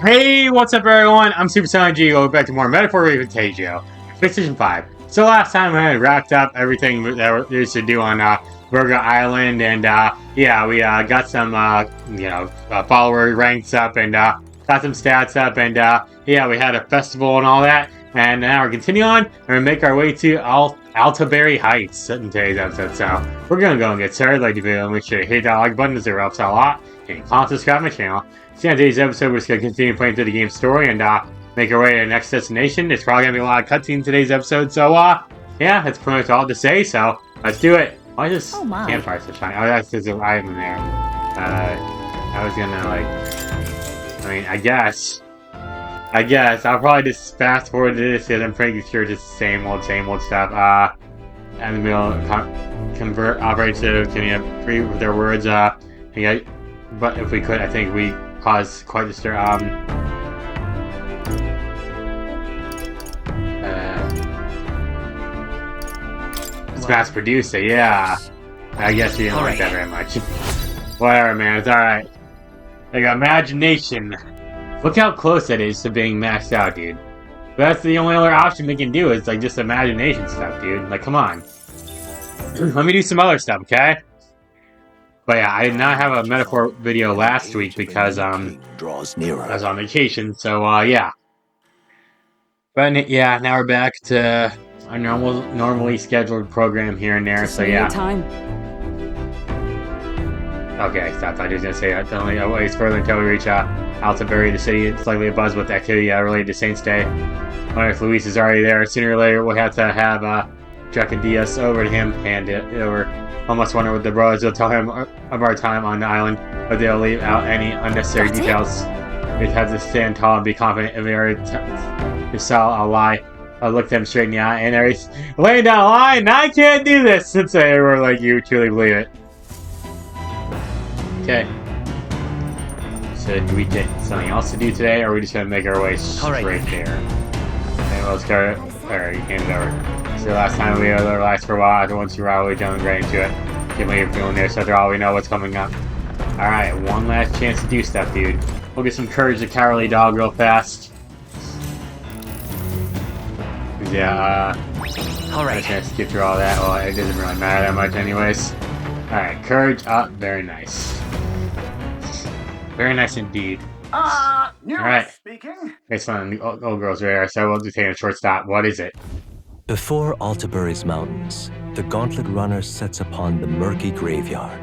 Hey, what's up everyone? I'm SuperSonicJB. Welcome back to more Metaphor ReFantazio, PlayStation 5. So last time I had wrapped up everything that there is to do on Burger Island, and yeah, we got some follower ranks up, and got some stats up, and yeah, we had a festival and all that, and now we're continuing on, and we're make our way to Altabury Heights in today's episode. So we're gonna go and get started. Like the video, make sure to hit that like button as it helps out a lot, and comment, subscribe to my channel. So in today's episode, we're just going to continue playing through the game's story and make our way to the next destination. There's probably going to be a lot of cutscenes in today's episode, so yeah, that's pretty much all to say, so let's do it. Why is this campfire so shiny? Oh, that's because I am in there. I was going to, I mean, I guess, I'll probably just fast forward to this because I'm pretty sure it's just the same old stuff. In the middle, convert operators to free with their words, yeah, but if we could, I think we caused quite a stir. It's mass produced it, yeah. I guess you didn't like that very much. Whatever, man, it's alright. Like, imagination. Look how close that is to being maxed out, dude. But that's the only other option we can do is, like, just imagination stuff, dude. Like, come on. Let me do some other stuff, okay? But yeah, I did not have a metaphor video last week because I was on vacation, so yeah. But yeah, now we're back to our normally scheduled program here and there, so yeah. Okay, stop. I was gonna say that. Only ways further until we reach Altabury, the city. It's likely abuzz with activity related to Saints Day. I wonder if Luis is already there. Sooner or later, we'll have to have Jack and Diaz over to him, hand it over. Almost wonder what the brothers will tell him of our time on the island, but they'll leave out any unnecessary details. We'd have to stand tall and be confident. If we are to sell a lie, I'll look them straight in the eye, and they're laying down a lie, and I can't do this, since they were like, you truly believe it. Okay. So do we get something else to do today, or are we just going to make our way straight there? Okay, let's go. Alright, you hand it over. So last time we were relaxed for a while, once you rally jumping right into it. Can't believe you're feeling there, so after all we know what's coming up. Alright, one last chance to do stuff, dude. We'll get some courage to cowardly dog real fast. Yeah, alright. I'm gonna skip through all that. Well, it doesn't really matter that much anyways. Alright, courage up, very nice. Very nice indeed. Alright. Speaking. It's fun, the old girl's rare, so we'll just take a short stop. What is it? Before Altabury's mountains, the gauntlet runner sets upon the murky graveyard.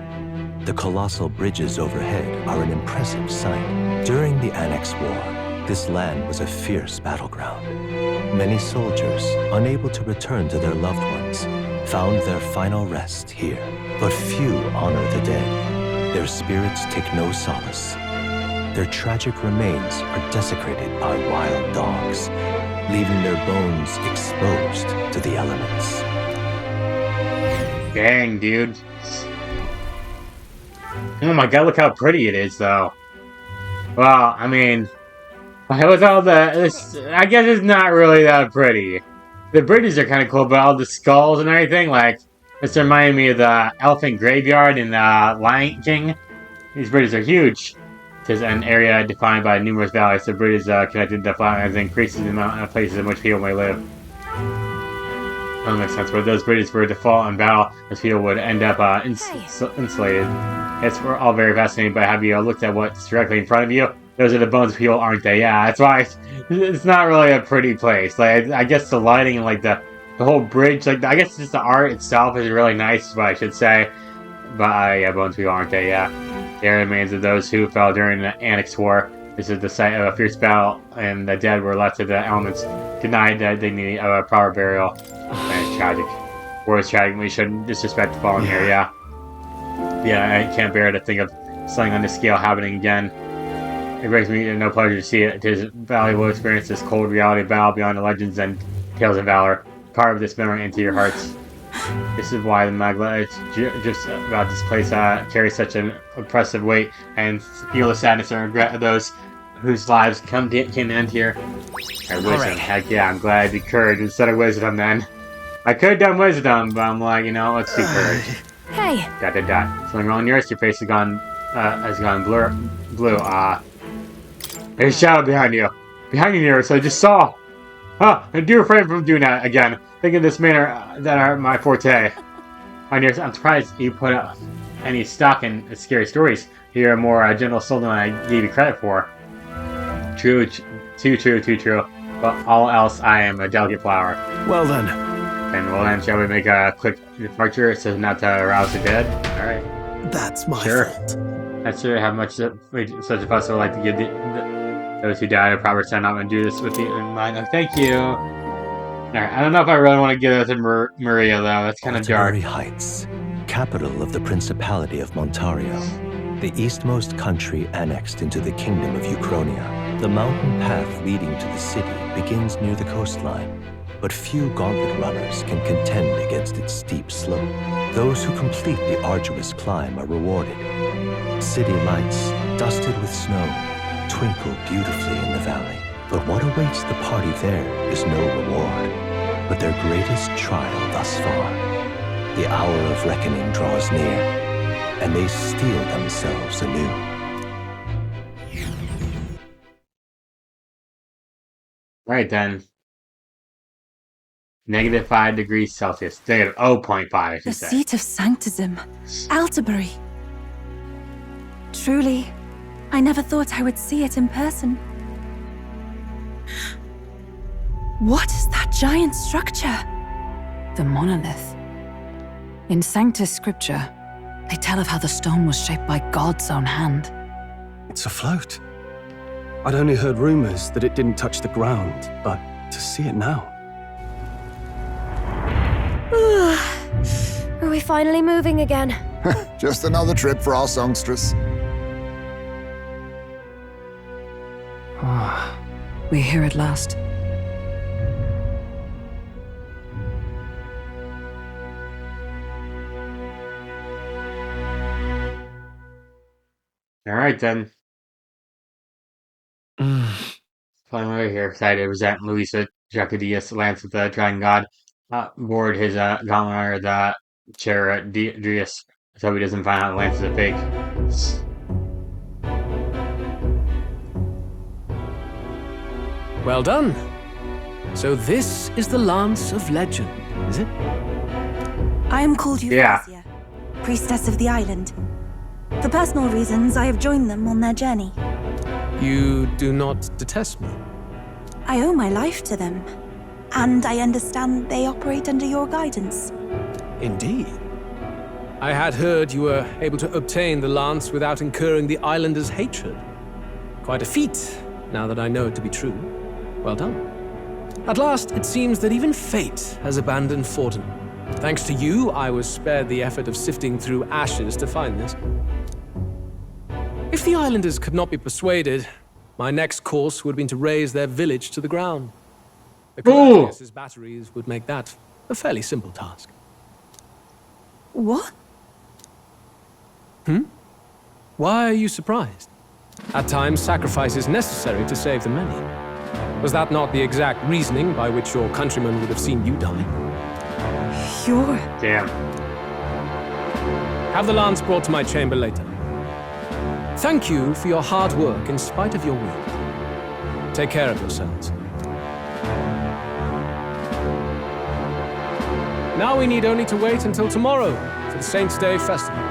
The colossal bridges overhead are an impressive sight. During the Annex War, this land was a fierce battleground. Many soldiers, unable to return to their loved ones, found their final rest here. But few honor the dead. Their spirits take no solace. Their tragic remains are desecrated by wild dogs, leaving their bones exposed to the elements. Dang, dude. Oh my god, look how pretty it is, though. Well, I mean, with all I guess it's not really that pretty. The bridges are kind of cool, but all the skulls and everything, like, this reminded me of the Elephant Graveyard in Lion King. These bridges are huge. It is an area defined by numerous valleys. The bridge is connected to flatlands and increases the amount of places in which people may live. That makes sense, but those bridges were to fall in battle, as people would end up insulated. It's all very fascinating, but have you looked at what's directly in front of you? Those are the bones of people, aren't they? Yeah, that's why it's not really a pretty place. Like, I guess the lighting and like the whole bridge, like I guess just the art itself is really nice, is what I should say. But yeah, bones of people, aren't they? Yeah. The remains of those who fell during the Annex War. This is the site of a fierce battle, and the dead were left to the elements, denied the dignity of a proper burial. And it's tragic. War is tragic. We shouldn't disrespect the fallen here. Yeah. Yeah, I can't bear to think of something on this scale happening again. It brings me no pleasure to see it. It is a valuable experience, this cold reality of battle beyond the legends and tales of valor. Carve this memory into your hearts. This is why the magma just about this place carries such an oppressive weight, and feel the sadness and regret of those whose lives can end here. Or wisdom. Heck yeah, I'm glad I did courage instead of wisdom then. I could have done wisdom, but I'm like, you know, let's do courage. Hey. Dot dot dot. Something wrong in yours? Your face has gone blue. There's a shadow behind you. Behind you, Nero, so I just saw. And do refrain from doing that again. Think in this manner that are my forte. I'm surprised you put up any stock in scary stories. You're a more gentle soul than I gave you credit for. True, too true. But all else, I am a delicate flower. Well then. And well then, shall we make a quick departure so not to arouse the dead? Alright. That's my fault. Not sure how much such a festival like to give those who died a proper send off and do this with you in mind. Oh, thank you. Alright, I don't know if I really want to give that to Maria, though. That's kind of dark. Altabury Heights, capital of the Principality of Montario, the eastmost country annexed into the Kingdom of Uchronia. The mountain path leading to the city begins near the coastline, but few gauntlet runners can contend against its steep slope. Those who complete the arduous climb are rewarded. City lights, dusted with snow, twinkle beautifully in the valley. But what awaits the party there is no reward, but their greatest trial thus far. The hour of reckoning draws near, and they steel themselves anew. Right then. -5 degrees Celsius. Negative 0.5, I should The say. seat of sanctism, Altabury. Truly, I never thought I would see it in person. What is that giant structure? The monolith. In Sanctus Scripture, they tell of how the stone was shaped by God's own hand. It's afloat. I'd only heard rumors that it didn't touch the ground, but to see it now. Are we finally moving again? Just another trip for our songstress. We're here at last. Alright then. Flying over here, excited to present Luisa Jacadius, Lance of the Dragon God, board his gauntlet, the Charadrius, so he doesn't find out Lance is a fake. Well done. So this is the Lance of Legend, is it? I am called Yeah. Euphrasia, priestess of the island. For personal reasons, I have joined them on their journey. You do not detest me. I owe my life to them, and I understand they operate under your guidance. Indeed. I had heard you were able to obtain the lance without incurring the islanders' hatred. Quite a feat, now that I know it to be true. Well done. At last, it seems that even fate has abandoned Fortin. Thanks to you, I was spared the effort of sifting through ashes to find this. If the islanders could not be persuaded, my next course would have been to raze their village to the ground. The Calamius' batteries would make that a fairly simple task. What? Why are you surprised? At times, sacrifice is necessary to save the many. Was that not the exact reasoning by which your countrymen would have seen you die? You're... Damn. Have the lance brought to my chamber later. Thank you for your hard work in spite of your will. Take care of yourselves. Now we need only to wait until tomorrow for the Saints' Day Festival.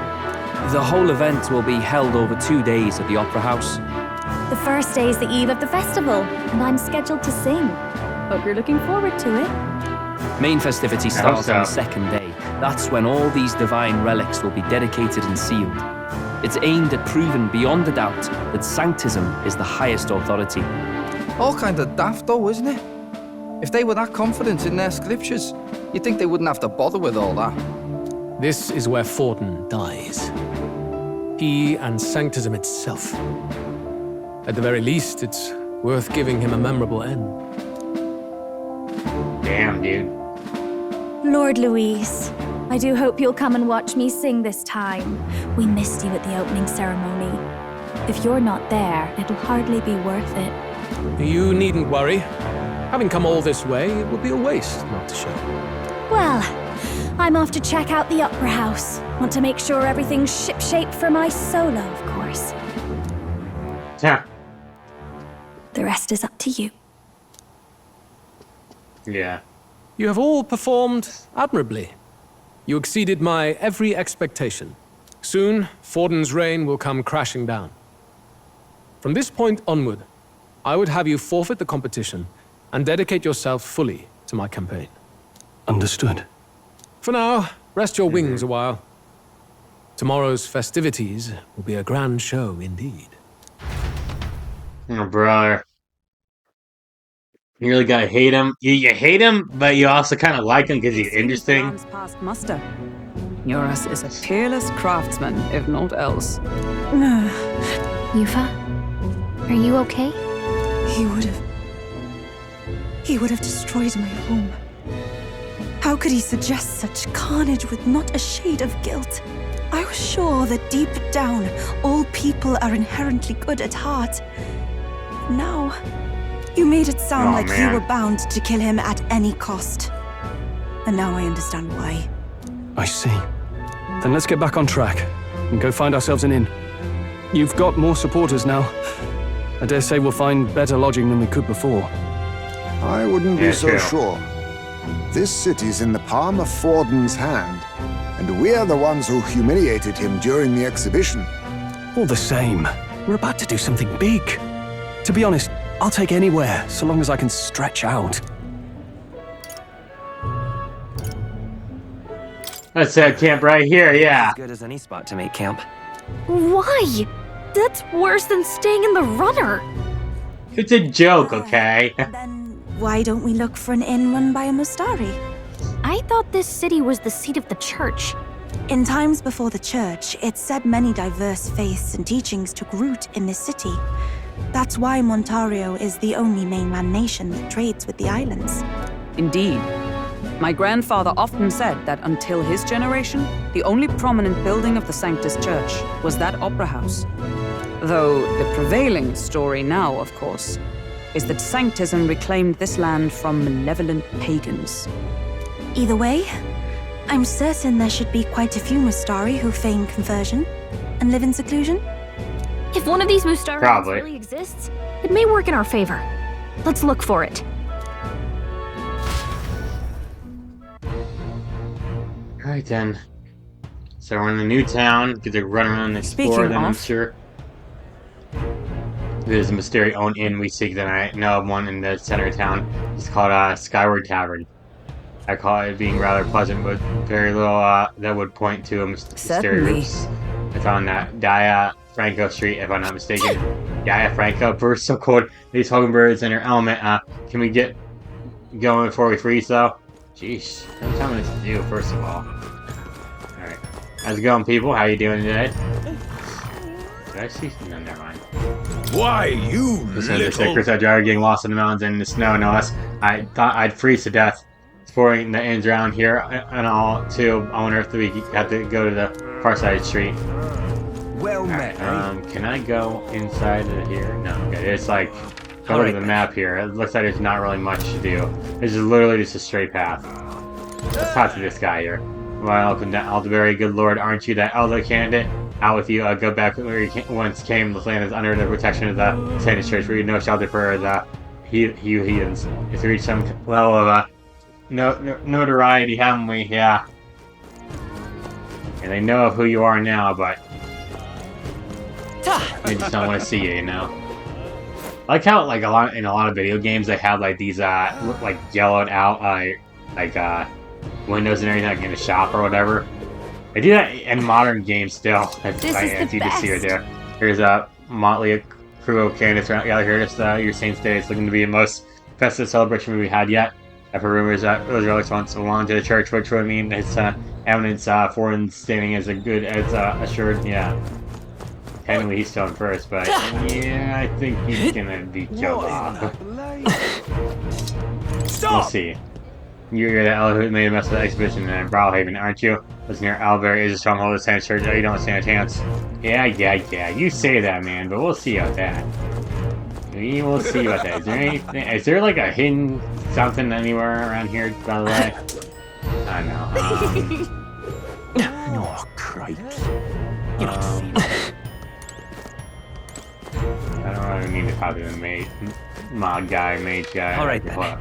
The whole event will be held over 2 days at the Opera House. The first day is the eve of the festival, and I'm scheduled to sing. Hope you're looking forward to it. Main festivities hope start on the so. second day. That's when all these divine relics will be dedicated and sealed. It's aimed at proving beyond a doubt that Sanctism is the highest authority. All kind of daft though, isn't it? If they were that confident in their scriptures, you'd think they wouldn't have to bother with all that. This is where Fortin dies. He and Sanctism itself. At the very least, it's worth giving him a memorable end. Damn, dude. Lord Louise, I do hope you'll come and watch me sing this time. We missed you at the opening ceremony. If you're not there, it'll hardly be worth it. You needn't worry. Having come all this way, it would be a waste not to show. Well, I'm off to check out the Opera House. Want to make sure everything's shipshape for my solo, of course. Yeah. The rest is up to you. Yeah. You have all performed admirably. You exceeded my every expectation. Soon, Forden's reign will come crashing down. From this point onward, I would have you forfeit the competition and dedicate yourself fully to my campaign. Understood. For now, rest your wings a while. Tomorrow's festivities will be a grand show indeed. Oh, brother. You really gotta hate him. You hate him, but you also kind of like him because he's interesting. Past muster. Eurus is a peerless craftsman, if not else. Yufa, are you okay? He would have destroyed my home. How could he suggest such carnage with not a shade of guilt? I was sure that deep down, all people are inherently good at heart. Now, you made it sound like you were bound to kill him at any cost. And now I understand why. I see. Then let's get back on track and go find ourselves an inn. You've got more supporters now. I dare say we'll find better lodging than we could before. I wouldn't be so sure. This city's in the palm of Forden's hand, and we're the ones who humiliated him during the exhibition. All the same, we're about to do something big. To be honest, I'll take anywhere, so long as I can stretch out. Let's set camp right here, yeah. As good as any spot to make camp. Why? That's worse than staying in the runner. It's a joke, okay? Then why don't we look for an inn run by a Mustari? I thought this city was the seat of the church. In times before the church, it's said many diverse faiths and teachings took root in this city. That's why Montario is the only mainland nation that trades with the islands. Indeed. My grandfather often said that until his generation, the only prominent building of the Sanctus Church was that opera house. Though the prevailing story now, of course, is that Sanctism reclaimed this land from malevolent pagans. Either way, I'm certain there should be quite a few Mustari who feign conversion and live in seclusion. If one of these Mustari Probably. really exists, it may work in our favor. Let's look for it. Alright then. So we're in the new town, get to run around and explore them, I'm sure. There's a Mustari owned inn we seek that I know of one in the center of town. It's called Skyward Tavern. I call it being rather pleasant, but very little that would point to a Mustari roots. It's on Dia Franco Street, if I'm not mistaken. Dia Franco, birds so cold. These hummingbirds in their element. Can we get going before we freeze, though? Jeez, don't tell me what to do, first of all. Alright. How's it going, people? How you doing today? Did I see? No, never mind. Why, you little... Chris, I drive getting lost in the mountains and in the snow, no less. I thought I'd freeze to death. Exploring the inns around here and all, too. I wonder if we have to go to the far side of the street. Well met, can I go inside of here? No, okay. It's like, go look at the map here. It looks like there's not really much to do. This is literally just a straight path. Let's talk to this guy here. Welcome to Altabury, good lord, aren't you that elder candidate? Out with you, go back where you once came. This land is under the protection of the Satanist Church. We have no shelter for the heathens. It's reached some level of notoriety, haven't we? Yeah. And they know of who you are now, but they just don't want to see you, you know. I like how, like, in a lot of video games, they have like these like yellowed out windows and everything, like in a shop or whatever. They do that in modern games still. That's you just see right there. Here's a motley crew of candidates around here. It's your Saints Day. It's looking to be the most festive celebration we've had yet. I've heard rumors that those relics once belonged to the church, which would mean its eminence foreign standing is assured. Yeah. Technically, he's still in first, but yeah, I think he's gonna be killed off. We'll see. You're the elder who made a mess of the exhibition in Brawlhaven, aren't you? Listen here, Altabury is a stronghold of the Saints Church. You don't stand a chance. Yeah. You say that, man, but we'll see about that. We will see about that. Is there anything? Is there like a hidden something anywhere around here, by the way? I don't know. Oh, crikey. You I don't really need to copy the mate. mod guy, mage guy. All right, then. What?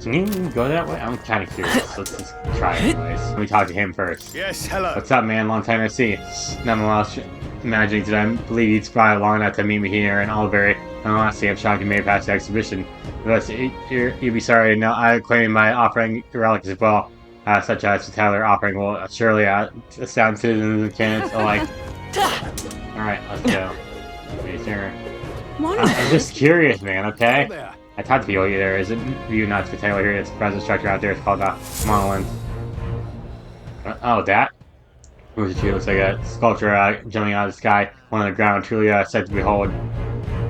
Can you go that way? I'm kind of curious. Let's just try it anyways. Let me talk to him first. Yes, hello. What's up, man? Long time no see. Nonetheless, imagining that I believe you'd survive long enough to meet me here in Altabury. And honestly, I'm shocked you made it past the exhibition. But you'd be sorry to know I claim my offering relics as well, such as the Tyler offering will surely astound citizens and candidates alike. Alright, let's go. I'm just curious, man, okay? I talked to people here. There is a view not to Taylor here. It's the present structure out there. It's called Monolith. Oh, that? Who's it? Looks like a sculpture jumping out of the sky. One on the ground. Truly said to behold.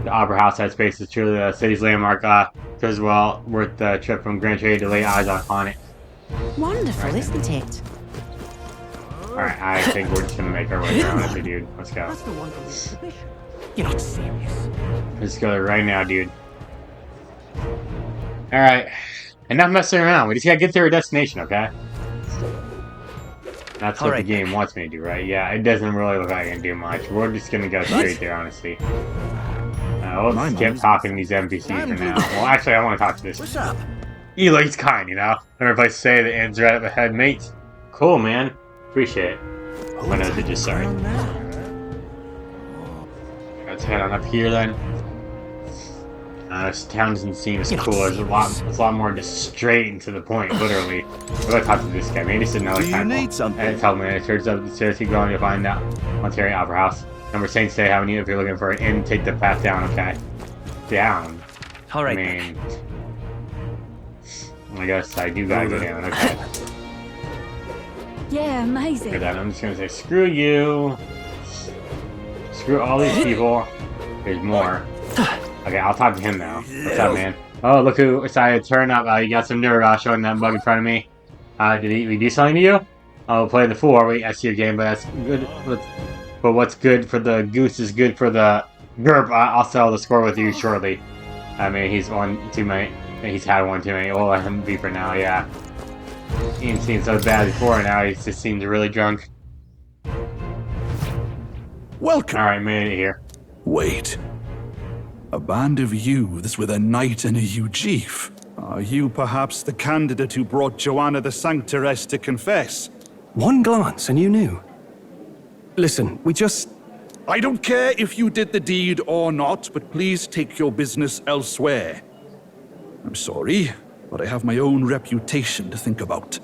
The Opera House that space is truly the city's landmark. As well worth the trip from Grand Trade to lay eyes on it. Wonderful, isn't it? Alright, I think we're just gonna make our way around it, dude. Let's go. That's the wonderful exhibition. You're not serious. Let's go right now, dude. Alright. Enough messing around. We just gotta get to our destination, okay? That's what the game wants me to do, right? Yeah, it doesn't really look like I can do much. We're just gonna go straight there, honestly. We'll skip talking to these NPCs for now. Well, actually, I want to talk to this. What's up? Eli's kind, you know? Whenever I say the ends right up ahead, mate. Cool, man. Appreciate it. When I was just sorry. Let's head on up here then. This town doesn't seem as cool. There's a lot more just straight and to the point, literally. I'm gonna talk to this guy. Maybe it's another time. need something? And tell me, it turns up the stairs, keep going to find out Ontario Opera House. Number saying stay have if you're looking for an inn, take the path down, okay? Down. Alright. I mean, I guess I do gotta go down, okay. Yeah, amazing. Okay, then I'm just gonna say screw you. Screw all these people. There's more. Okay, I'll talk to him now. What's up, man? Oh, look who decided to turn up. You got some nerve showing that bug in front of me. Did we do something to you? Oh, play the fool. Wait, I see your game, but that's good. But what's good for the goose is good for the GURP. I'll settle the score with you shortly. I mean, he's one too many. He's had one too many. We'll let him be for now, yeah. He didn't seem so bad before, now he just seems really drunk. Welcome. Alright, made it here. Wait. A band of youths with a knight and a chief. Are you perhaps the candidate who brought Joanna the Sanctoress to confess? One glance and you knew. Listen, we just... I don't care if you did the deed or not, but please take your business elsewhere. I'm sorry, but I have my own reputation to think about.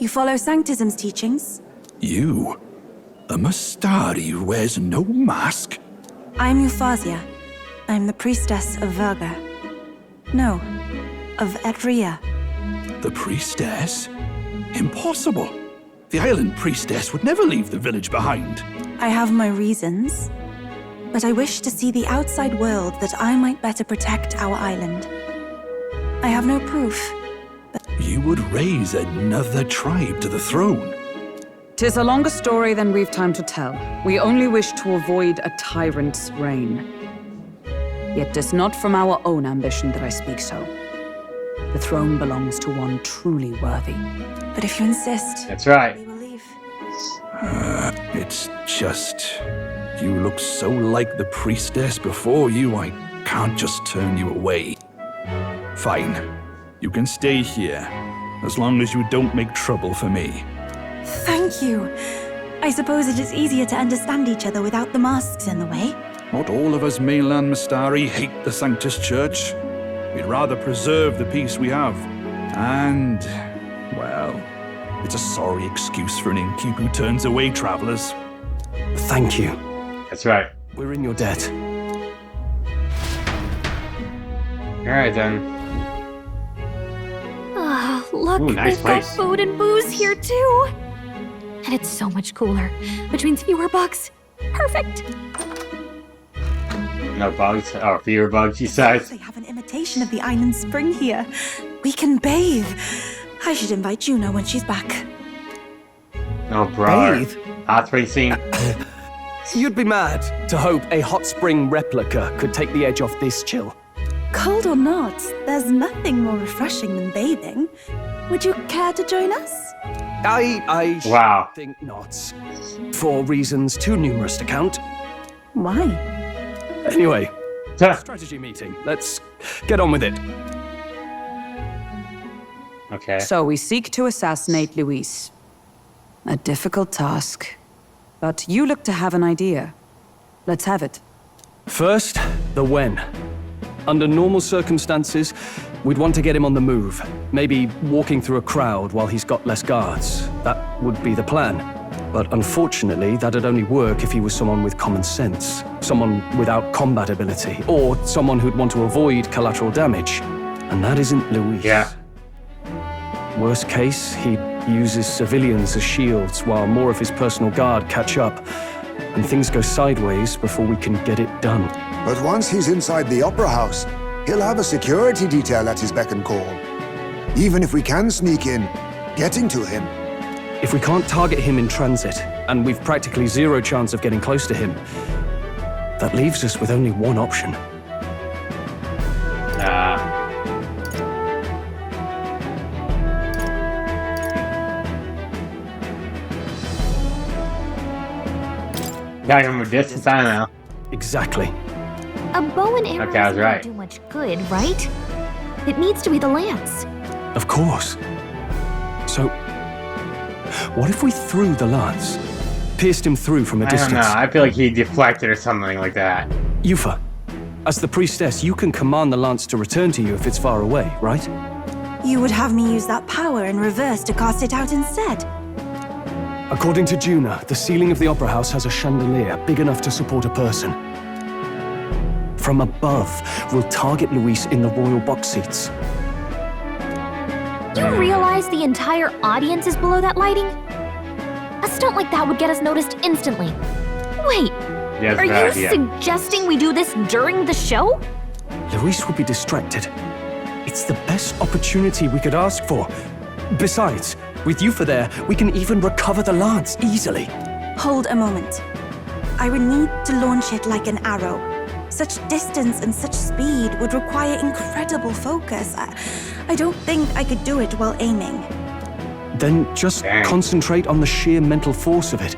You follow Sanctism's teachings? You? A Mastari who wears no mask? I'm Euphausia. I'm the priestess of Verga. No, of Edria. The priestess? Impossible. The island priestess would never leave the village behind. I have my reasons, but I wish to see the outside world that I might better protect our island. I have no proof, but... You would raise another tribe to the throne. 'Tis a longer story than we've time to tell. We only wish to avoid a tyrant's reign. Yet 'tis not from our own ambition that I speak so. The throne belongs to one truly worthy. But if you insist... That's right. We will leave. It's just... You look so like the priestess before you, I can't just turn you away. Fine. You can stay here, as long as you don't make trouble for me. Thank you. I suppose it is easier to understand each other without the masks in the way. Not all of us mainland Mastari hate the Sanctus Church. We'd rather preserve the peace we have. And, well, it's a sorry excuse for an innkeep who turns away travelers. Thank you. That's right. We're in your debt. Alright then. Oh, look, Ooh, nice they've got place. food and booze here too. And it's so much cooler, which means fewer bugs. Perfect. No bugs? Oh, fewer bugs, he says. They have an imitation of the island spring here. We can bathe. I should invite Juno when she's back. Oh, bro. Bathe? Hot spring scene. You'd be mad to hope a hot spring replica could take the edge off this chill. Cold or not, there's nothing more refreshing than bathing. Would you care to join us? I Wow. think not. For reasons too numerous to count. Why? Anyway, Strategy meeting. Let's get on with it. Okay. So we seek to assassinate Luis. A difficult task. But you look to have an idea. Let's have it. First, the when. Under normal circumstances, we'd want to get him on the move. Maybe walking through a crowd while he's got less guards. That would be the plan. But unfortunately, that'd only work if he was someone with common sense. Someone without combat ability. Or someone who'd want to avoid collateral damage. And that isn't Luis. Yeah. Worst case, he'd use his civilians as shields while more of his personal guard catch up. And things go sideways before we can get it done. But once he's inside the Opera House, he'll have a security detail at his beck and call. Even if we can sneak in, getting to him. If we can't target him in transit, and we've practically zero chance of getting close to him, that leaves us with only one option. Got him from a distance, I don't know. Exactly. A bow and arrow Okay, I was isn't right. gonna do much good, right? It needs to be the lance. Of course. So, what if we threw the lance? Pierced him through from a I distance? don't know. I feel like he deflected or something like that. Yufa, as the priestess, you can command the lance to return to you if it's far away, right? You would have me use that power in reverse to cast it out instead. According to Juna, the ceiling of the Opera House has a chandelier big enough to support a person. From above, we'll target Luis in the royal box seats. You realize the entire audience is below that lighting? A stunt like that would get us noticed instantly. Wait, Yes, are you bad idea. suggesting we do this during the show? Luis will be distracted. It's the best opportunity we could ask for. Besides, with Yufa there, we can even recover the lance easily. Hold a moment. I would need to launch it like an arrow. Such distance and such speed would require incredible focus. I don't think I could do it while aiming. Then just concentrate on the sheer mental force of it.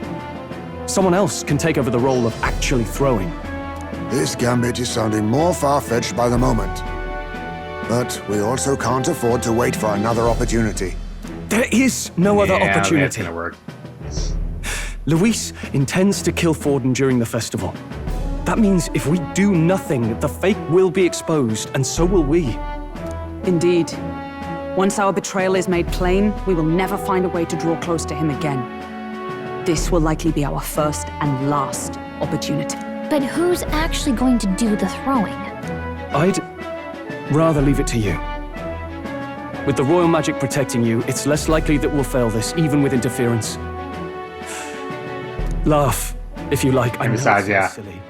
Someone else can take over the role of actually throwing. This gambit is sounding more far-fetched by the moment. But we also can't afford to wait for another opportunity. There is no other That's opportunity. gonna work. Luis intends to kill Forden during the festival. That means if we do nothing, the fake will be exposed, and so will we. Indeed. Once our betrayal is made plain, we will never find a way to draw close to him again. This will likely be our first and last opportunity. But who's actually going to do the throwing? I'd rather leave it to you. With the royal magic protecting you, it's less likely that we'll fail this, even with interference. Laugh, if you like. I know it besides, sounds yeah. silly,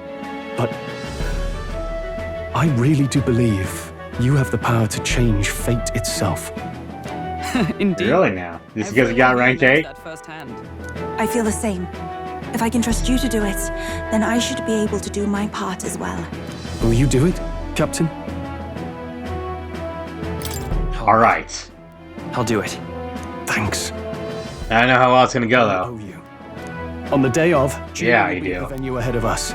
but I really do believe you have the power to change fate itself. Indeed. Really now? Just because you got rank 8? That firsthand. I feel the same. If I can trust you to do it, then I should be able to do my part as well. Will you do it, Captain? Alright. I'll do it. Thanks. I don't know how well it's gonna go, I though. owe you. On the day of, Julie Yeah, will you be at do. the venue ahead of us.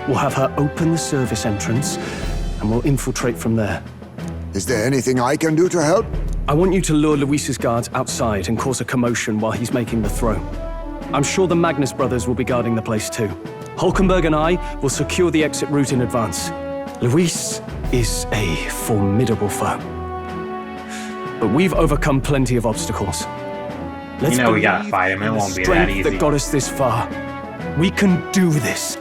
We'll have her open the service entrance, and we'll infiltrate from there. Is there anything I can do to help? I want you to lure Luis's guards outside and cause a commotion while he's making the throw. I'm sure the Magnus brothers will be guarding the place too. Hulkenberg and I will secure the exit route in advance. Luis is a formidable foe. But we've overcome plenty of obstacles. Let's You know we gotta believe fight him. It in the won't be that strength easy. that got us this far. We can do this.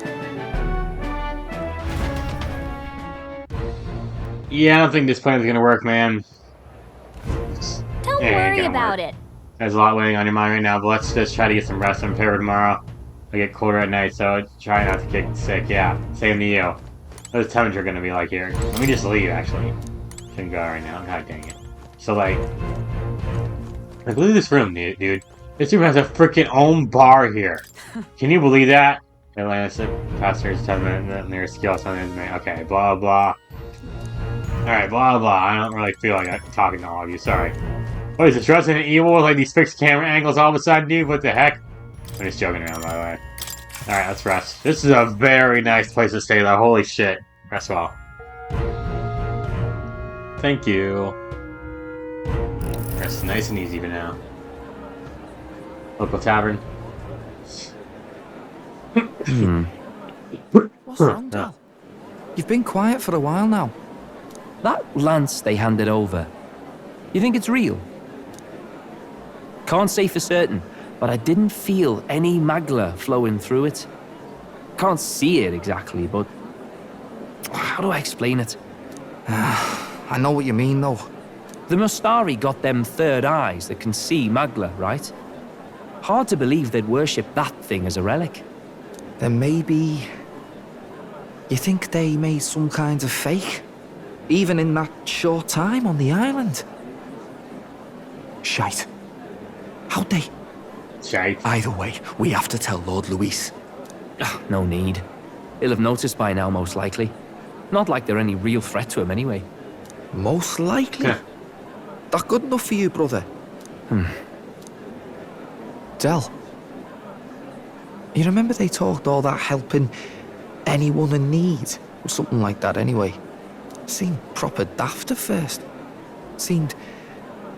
Yeah, I don't think this plan is gonna work, man. Don't Yeah, ain't worry gonna about work. it. There's a lot weighing on your mind right now, but let's just try to get some rest and prepare for tomorrow. I get colder at night, so try not to get sick. Yeah, same to you. What's the temperature gonna be like here? Let me just leave, actually. Shouldn't go right now. God dang it. So, like look at this room, dude. This room has a freaking own bar here. Can you believe that? Atlantis, pastors, 10 minutes, near skill, something. Okay, blah, blah. Alright, blah, blah. I don't really feel like I'm talking to all of you, sorry. What is this, Resident Evil? Like these fixed camera angles all of a sudden, dude? What the heck? I'm just joking around, by the way. Alright, let's rest. This is a very nice place to stay, though. Holy shit. Rest well. Thank you. That's nice and easy for now. Local tavern. What's wrong, Dal? You've been quiet for a while now. That lance they handed over, you think it's real? Can't say for certain, but I didn't feel any magla flowing through it. Can't see it exactly, but how do I explain it? I know what you mean, though. The Mustari got them third eyes that can see magla, right? Hard to believe they'd worship that thing as a relic. Then maybe... You think they made some kind of fake? Even in that short time on the island? Shite. How'd they? Shite. Either way, we have to tell Lord Luis. No need. He'll have noticed by now, most likely. Not like they're any real threat to him anyway. Most likely? That good enough for you, brother? Del, you remember they talked all that helping anyone in need? Or something like that anyway. Seemed proper daft at first. Seemed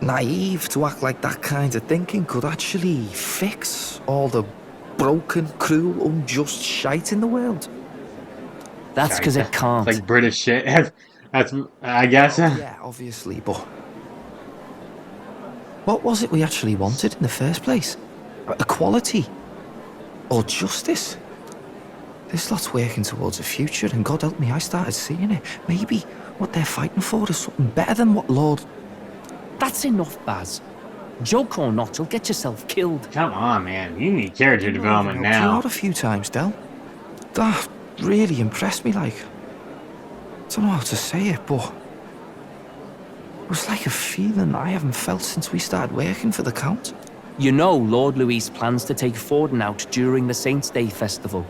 naive to act like that kind of thinking could actually fix all the broken, cruel, unjust shite in the world. That's because it can't. It's like British shit. That's I guess. Yeah, obviously, but... What was it we actually wanted in the first place? Equality? Or justice? This lot's working towards a future, and God help me, I started seeing it. Maybe what they're fighting for is something better than what Lord... That's enough, Baz. Joke or not, you'll get yourself killed. Come on, man. You need character development now. Out a few times, Del. That really impressed me, like... Don't know how to say it, but... It was like a feeling I haven't felt since we started working for the Count. You know Lord Luis plans to take Forden out during the Saints' Day festival.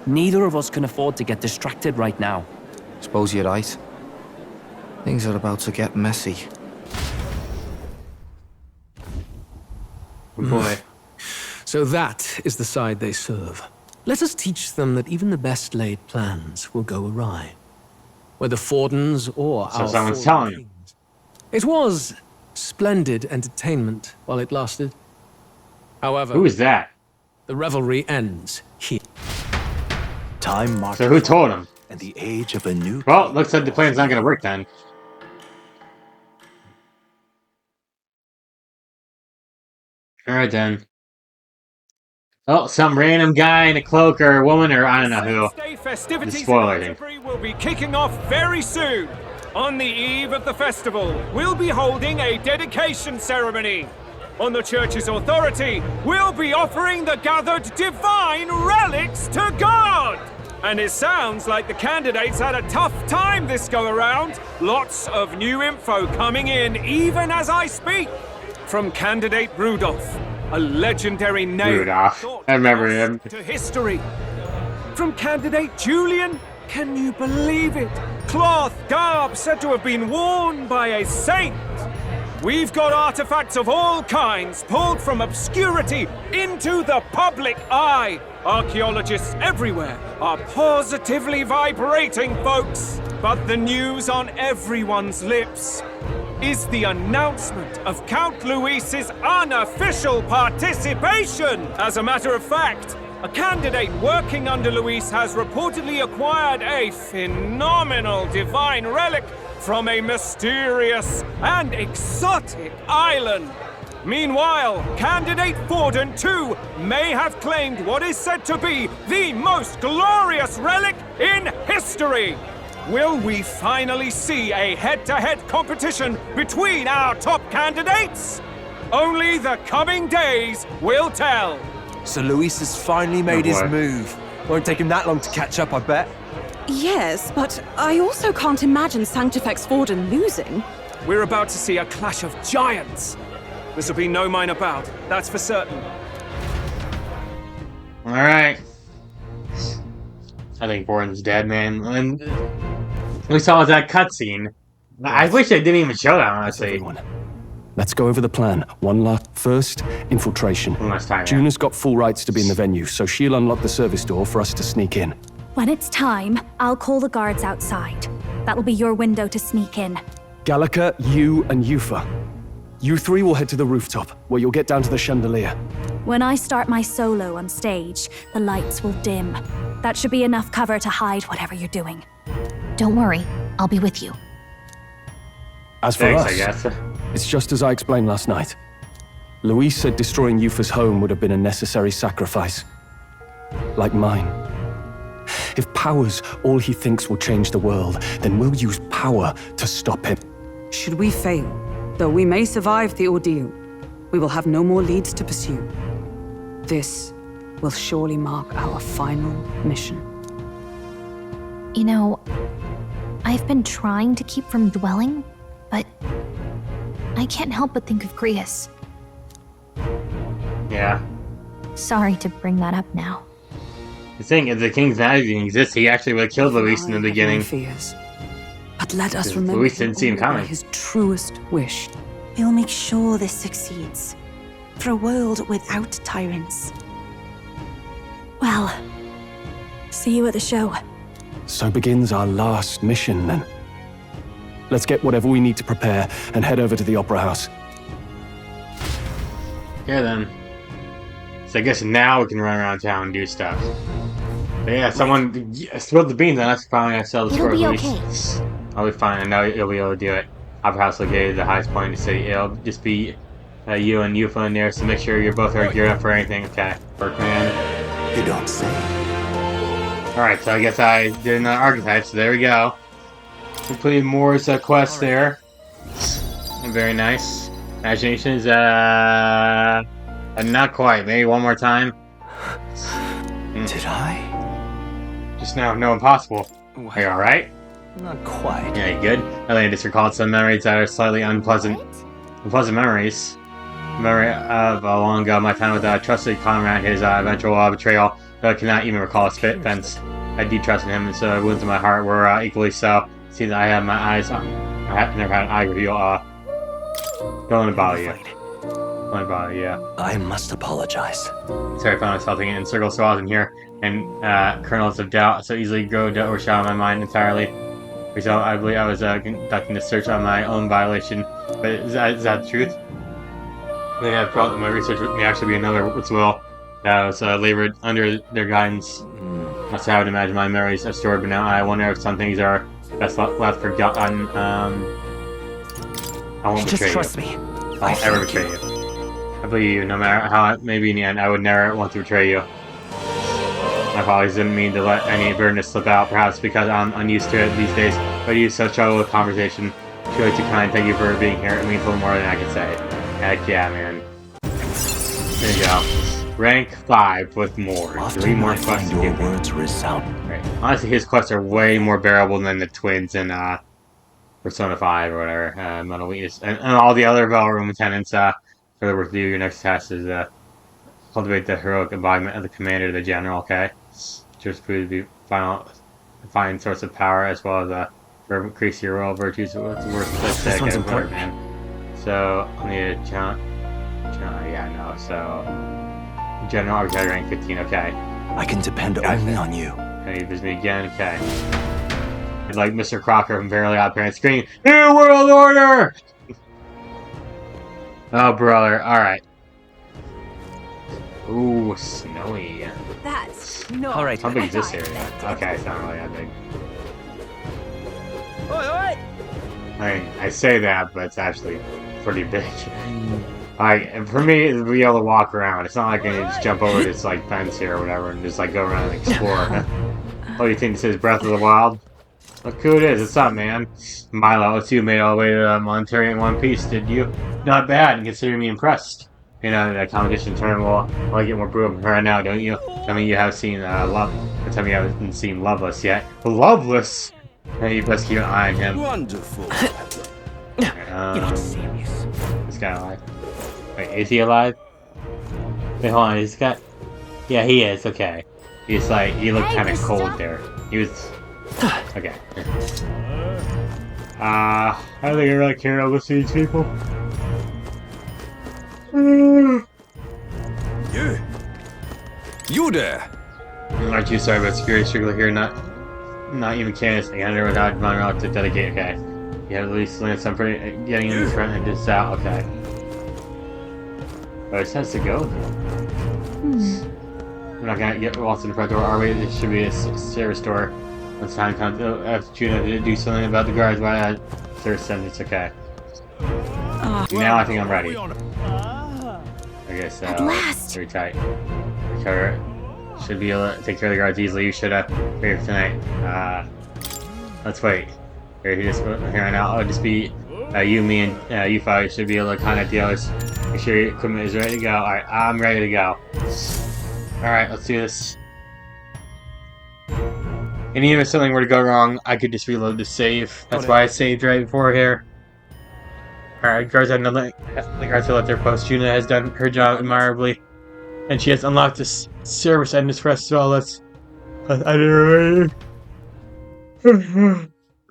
Neither of us can afford to get distracted right now. Suppose you're right. Things are about to get messy. Boy. So that is the side they serve. Let us teach them that even the best laid plans will go awry. Whether Forden's or So our someone's Forden telling you. kings. It was splendid entertainment while it lasted. However, Who is that? the revelry ends here. Time marked. So who told him? And the age of a new... Well, looks like the plan's not gonna work then. Alright then. Oh, some random guy in a cloak or a woman or I don't know who. Saints' Day festivities The spoiler in thing. Altabury will be kicking off very soon. On the eve of the festival, we'll be holding a dedication ceremony. On the church's authority, we'll be offering the gathered divine relics to God. And it sounds like the candidates had a tough time this go around. Lots of new info coming in even as I speak. From candidate Rudolph, a legendary name Rudolph. I remember him. to history. From candidate Julian, can you believe it? Cloth garb said to have been worn by a saint. We've got artifacts of all kinds pulled from obscurity into the public eye. Archaeologists everywhere are positively vibrating, folks. But the news on everyone's lips is the announcement of Count Luis's unofficial participation. As a matter of fact, a candidate working under Luis has reportedly acquired a phenomenal divine relic from a mysterious and exotic island. Meanwhile, candidate Forden, too, may have claimed what is said to be the most glorious relic in history. Will we finally see a head-to-head competition between our top candidates? Only the coming days will tell. So Luis has finally made his move. Won't take him that long to catch up, I bet. Yes, but I also can't imagine Sanctifex Forden losing. We're about to see a clash of giants. This will be no minor bout, that's for certain. Alright. I think Borden's dead, man. And we saw that cutscene. I wish they didn't even show that, honestly. Let's go over the plan. One last. First, infiltration. Juna's got full rights to be in the venue, so she'll unlock the service door for us to sneak in. When it's time, I'll call the guards outside. That'll be your window to sneak in. Gallica, you, and Yufa. You three will head to the rooftop, where you'll get down to the chandelier. When I start my solo on stage, the lights will dim. That should be enough cover to hide whatever you're doing. Don't worry, I'll be with you. As for Thanks, us, I guess. it's just as I explained last night. Louise said destroying Yufa's home would have been a necessary sacrifice. Like mine. If power's all he thinks will change the world, then we'll use power to stop him. Should we fail, though we may survive the ordeal, we will have no more leads to pursue. This will surely mark our final mission. You know, I've been trying to keep from dwelling, but I can't help but think of Grius. Yeah. Sorry to bring that up now. The thing is, the King's Majesty didn't exist. He actually would have killed Luis in the beginning. Fears. But let us remember Luis didn't see him coming. his truest wish. We'll make sure this succeeds. For a world without tyrants. Well, see you at the show. So begins our last mission, then. Let's get whatever we need to prepare and head over to the Opera House. Yeah, then. So I guess now we can run around town and do stuff. But yeah, someone spilled the beans on us. Finally, I sell this for It'll at be least. okay. I'll be fine. I know you'll be able to do it. Opera House located the highest point in the city. It'll just be you and Yufa in there, so make sure you're both are geared up for anything. Okay, Workman. You don't say. Alright, so I guess I did another archetype, so there we go. Completed Moore's quest there. Very nice. Imagination is, not quite. Maybe one more time. Did I? Just now, no, impossible. Are you alright? Not quite. Yeah, you good? I just recalled some memories that are slightly unpleasant. Unpleasant memories. Memory of long ago, my time with a trusted comrade, his eventual betrayal. Though I cannot even recall his fence. I do trust in him, and so the wounds in my heart were equally so. See that I have my eyes on. I have never had an eye reveal. Don't let it bother you. Don't let it bother you, yeah. I must apologize. Sorry, I found myself thinking in circles so often here, and kernels of doubt so easily grow to overshadow my mind entirely. So I believe I was conducting a search on my own violation, but is that the truth? They have brought my research with me actually be another as well. That was labored under their guidance. That's how I would imagine my memories are stored, but now I wonder if some things are best left forgotten. I won't betray you. Just trust me. I won't ever betray you. I believe you, no matter how maybe in the end I would never want to betray you. My apologies, didn't mean to let any bitterness slip out, perhaps because I'm unused to it these days, but you such trouble with conversation. Truly too kind, thank you for being here. It means a little more than I can say. Heck yeah, man. There you go. Rank 5 with more. Often 3 more I quests find to your give me. words resound. Right. Honestly, his quests are way more bearable than the twins in Persona 5 or whatever. Metal Weakness. And all the other Valroom Lieutenants, for the work to do, your next task is cultivate the heroic embodiment of the commander, the general, okay? Just prove to be fine source of power as well as increase your royal virtues. What's worth This one's important. man. So, I'll need a challenge. Yeah, no, so. General Archetype rank 15, okay. I can depend only on you. And he visit me again, okay. It's like Mr. Crocker from Fairly Odd Parents screaming, New World Order! Oh, brother, alright. Ooh, snowy. That's not. Alright. How big is this area? Okay, it's not really that big. Oi! I mean, I say that, but it's actually pretty big. Like, for me, to be able to walk around, it's not like I can just jump over this, like, fence here or whatever and just, like, go around and explore. Oh, you think this is Breath of the Wild? Look who it is. What's up, man? Milo, it's you made all the way to Monterey in one piece, did you? Not bad, and consider me impressed. You know, that competition turn will only get more brutal from her now, don't you? Tell me you have seen, tell me you haven't seen Loveless yet. Loveless? Hey, you best keep an eye on him. Wonderful. You're not serious. This guy alive? Wait, is he alive? Wait, hold on, he's got... Yeah, he is, okay. He's like, he looked kind of cold there. He was... Okay. I don't think I really care to listen to these people. You there? Aren't you sorry about security strictly here? Not even Candace. I under without divine route to dedicate. Okay. Yeah, at least Lance, I'm pretty getting in front and just out. Okay. Oh, it just has to go. We're not gonna get lost in the front door, are we? There should be a service door. Once time comes, after Juno to do something about the guards, why not? Service sentence, okay. Now I think I'm ready. Okay, so very tight. Recover. Should be able to take care of the guards easily. You should have here tonight. Let's wait. Here now. I'll just be you, me, and you five should be able to contact the others. Make sure your equipment is ready to go. Alright, I'm ready to go. Alright, let's do this. And even if something were to go wrong, I could just reload the save. That's why I saved right before here. Alright, guards have the guards have left their post. Juna has done her job admirably. And she has unlocked this service entrance for us, so let's I didn't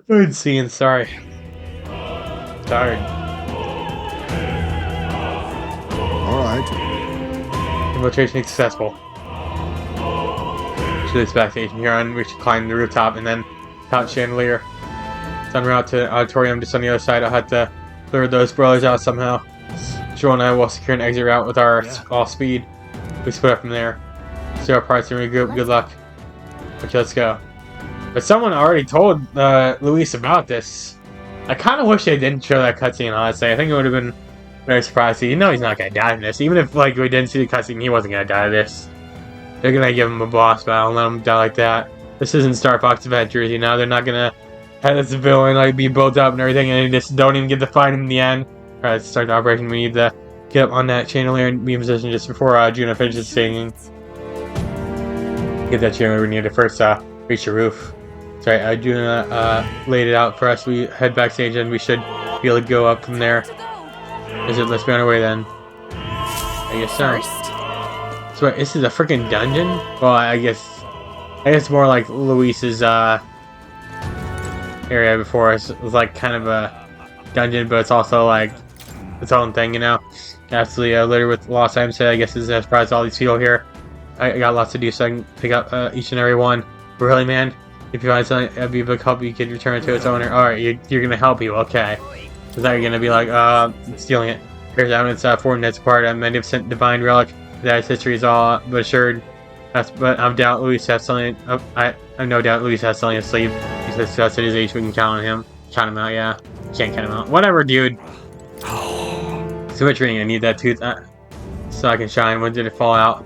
I'm seeing, sorry. Tired. Alright. Infiltration successful. To this back station here on, we should climb the rooftop and then top chandelier. It's en route to the auditorium just on the other side. I'll have to lure those brothers out somehow. Joel and I will secure an exit route with our all speed. We split up from there. See our parts and regroup. Good luck. Okay, let's go. But someone already told Luis about this. I kind of wish they didn't show that cutscene, honestly. I think it would have been very surprising. You know he's not going to die in this. Even if like we didn't see the cutscene, he wasn't going to die in this. They're going to give him a boss battle and let him die like that. This isn't Star Fox Adventures, you know? They're not going to have this villain like be built up and everything and they just don't even get to fight him in the end. Alright, let's start the operation. We need to get up on that chandelier and be in position just before Juno finishes singing. Get that chandelier, we need to first reach the roof. That's right, Juno laid it out for us. We head backstage and we should be able to go up from there. Let's be on our way then. I guess so. So this is a freaking dungeon? Well, I guess more like Luis's area before us. It was like kind of a dungeon, but it's also like its own thing, you know? Absolutely littered with lost items. I guess this is a surprise to all these people here. I got lots to do, so I can pick up each and every one. Really, man? If you find something that'd be a big help, you could return it to its owner. Alright, you're gonna help you, okay. Is that you're gonna be like, stealing it? Here's evidence for it's part of a magnificent divine relic. That its history is all but assured. But I doubt Luis has something. I have no doubt Luis has something to sleep. He says to us at his age we can count on him. Count him out, yeah. Can't count him out. Whatever, dude. So much ring. I need that tooth so I can shine. When did it fall out?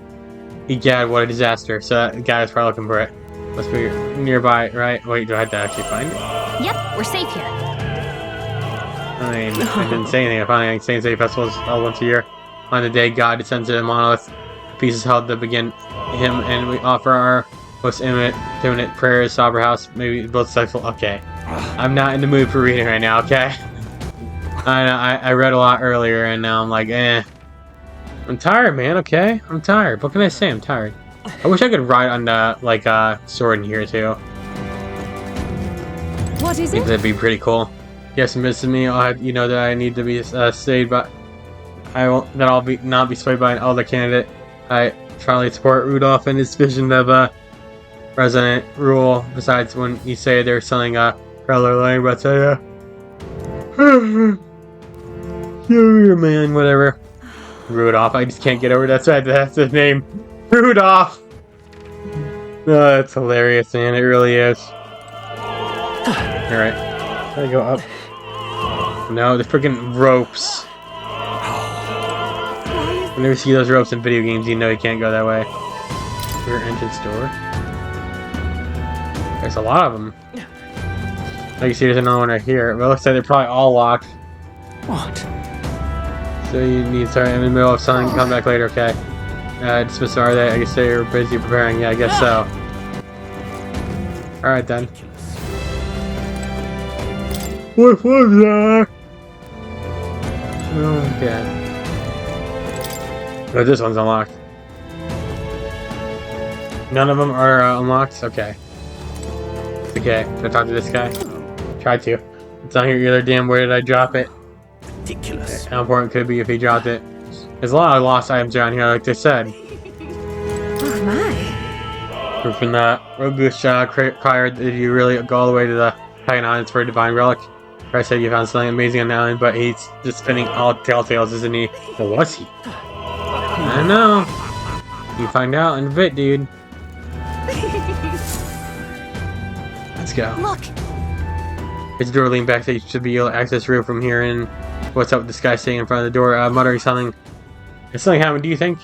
Egad, what a disaster. So that guy was probably looking for it. Must be nearby, right? Wait, do I have to actually find it? Yep, we're safe here. I mean, I didn't say anything. I finally Saint Day Festival is held once a year. On the day God descends to the monolith, the feast is held to begin him, and we offer our most imminent prayers, sober house, maybe both sexual. Okay. I'm not in the mood for reading right now, okay? I read a lot earlier, and now I'm like, eh. I'm tired, man, okay? I'm tired. What can I say? I'm tired. I wish I could ride on the, like, sword in here, too. What is I think it? that'd be pretty cool. Yes, misses me. You know that I need to be stayed, but I won't. That I'll not be swayed by an elder candidate. I strongly support Rudolph and his vision of resident rule. Besides, when you say they're selling parallel language, but you're man, whatever. Rudolph. I just can't get over that. That's his name, Rudolph. Oh, that's hilarious, man. It really is. All right, gotta go up. No, the freaking ropes. Whenever you see those ropes in video games, you know you can't go that way. Rear entrance door. There's a lot of them. Like you see, there's another one right here. But it looks like they're probably all locked. What? So you need to start in the middle of something. Come back later, okay? Dismiss are they? I guess they're busy preparing. Yeah, I guess so. Alright then. What was that? Okay. Oh, this one's unlocked. None of them are unlocked? Okay. It's okay. Can I talk to this guy? Try to. It's not here either. Damn, where did I drop it? Ridiculous. How important could it be if he dropped it? There's a lot of lost items around here, like they said. Oh my. Proof in that. Roguish crier, did you really go all the way to the Pagan Islands for a divine relic? Bryce said you found something amazing on the island, but he's just spinning all telltales, isn't he? Or was he? I don't know. You find out in a bit, dude. Let's go. Look! His door leaned back, so you should be able to access the roof from here. And what's up with this guy sitting in front of the door, muttering something? Has something happened, do you think?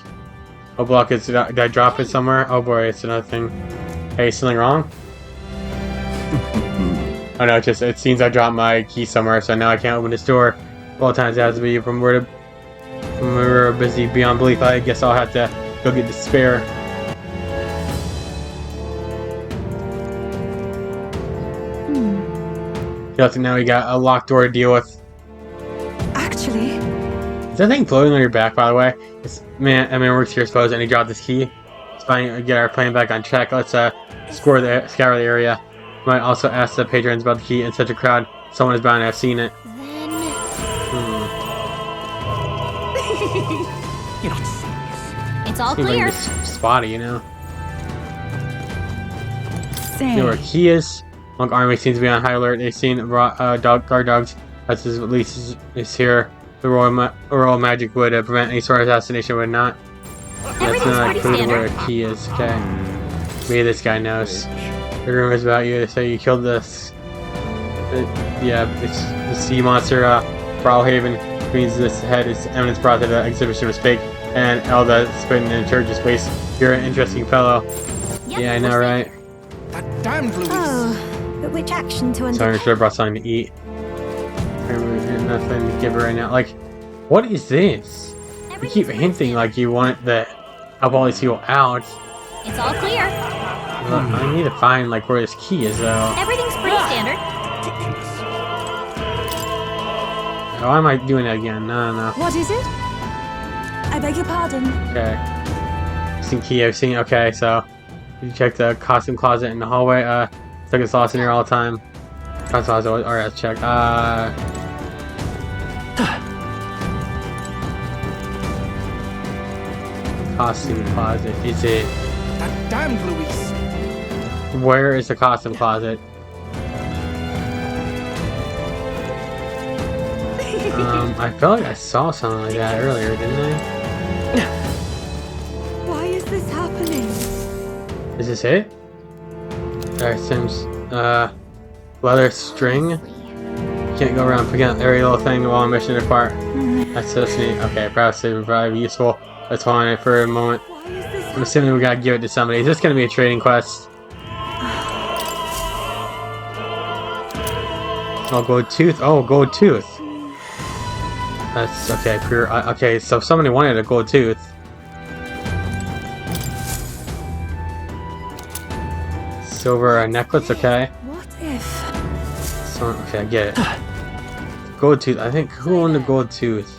Oh, block it. Did I drop it somewhere? Oh boy, it's another thing. Hey, something wrong? Oh no, it seems I dropped my key somewhere, so now I can't open this door. All times it has to be from where we're busy beyond belief. I guess I'll have to go get the spare. Now we got a locked door to deal with. Actually, is that thing floating on your back, by the way? Man works here, I suppose, and he dropped his key. Let's get our plan back on track. Let's scour the area. Might also ask the patrons about the key. In such a crowd, someone is bound to have seen it. You're not serious. It's all clear. Like spotty, you know. You know where key is. Monk Army seems to be on high alert. They've seen guard dogs. That's at least is here. The royal magic would prevent any sort of assassination, would not. That's not clear where a key is. Okay. Maybe this guy knows. The rumors about you. They say you killed this. Yeah, it's the sea monster. Brawlhaven means this head is evidence brought to the exhibition was fake, and Elda spitting in church's waist. You're an interesting fellow. Yep, yeah, I know, right? That damned Louise. Oh, but which action to Sorry, I should have brought something to eat. Nothing to give her right now. Like, what is this? You keep hinting like you want to help all these people out. It's all clear. Well, I need to find like where this key is, though. Everything's pretty standard. Why am I doing that again? No. What is it? I beg your pardon. Okay. Missing key. I've seen. Okay, so you check the costume closet in the hallway. Took its lost in here all the time. Costume closet. Alright, let's check. Costume closet. Is it? That damned Louise. Where is the costume closet? I felt like I saw something like that earlier, didn't I? Why is this happening? Is this it? Alright, Sims. Leather string. Can't go around picking up every little thing while on mission apart. That's so neat. Okay, perhaps it would probably be useful. Let's hold on it for a moment. I'm assuming we gotta give it to somebody. Is this gonna be a trading quest? Oh, gold tooth. Oh, gold tooth. That's okay. Okay, so if somebody wanted a gold tooth. Silver necklace. Okay. What if? So, okay, I get it. Gold tooth. I think who owned the gold tooth?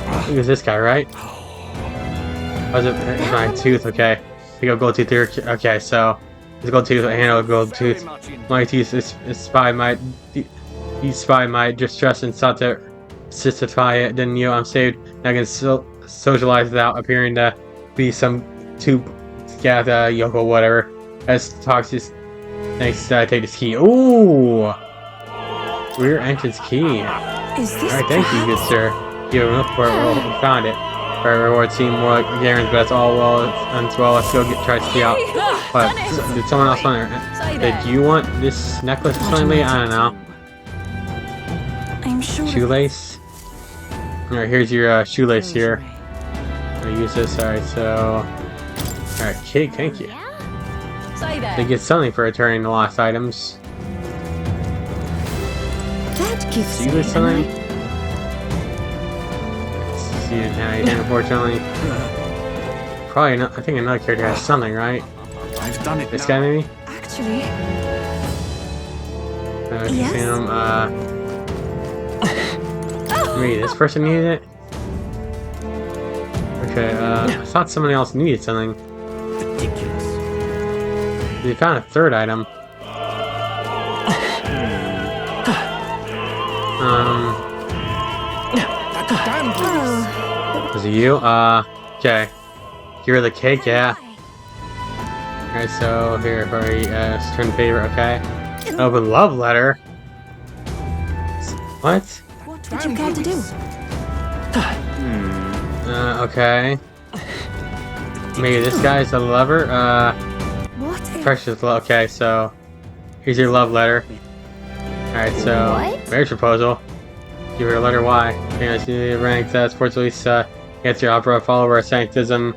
I think it's this guy, right? Was it my tooth? Okay. We got gold tooth here. Okay, so this gold tooth. I handle a gold tooth. My tooth is spy my distress and sought to satisfy it. Then I'm saved. And I can socialize without appearing to be some tube scatter yoko whatever. As talks this. Thanks. Take this key. Ooh. Rear entrance key. Is this? Alright, thank you, good sir. You look for it. Well, we found it. Our reward seemed more like Garen's, but that's all well. Let's go try to see out. What? Did someone else want it? Did you want this necklace or something? I don't know. I'm sure. Shoelace. Alright, here's your shoelace here. I'm gonna use this. Alright, so. Alright, cake. Thank you. They get something for returning the lost items. That gives you with something. See it now, you didn't, unfortunately. Probably not. I think another character has something, right? I've done it. This guy, maybe? Actually. Yes. Maybe this person needed it? Okay, I thought somebody else needed something. Ridiculous. You found a third item. Was it you? Okay. You're the cake, yeah. Alright, so here, hurry, turn favor, okay. Open love letter? What? What would you care to do? Okay. Maybe this guy's a lover? What if... Precious love, okay, so... Here's your love letter. Alright, so... What? Marriage proposal. Give her a letter Y. Yeah, she ranked sports release, answer opera, follower, sanctism.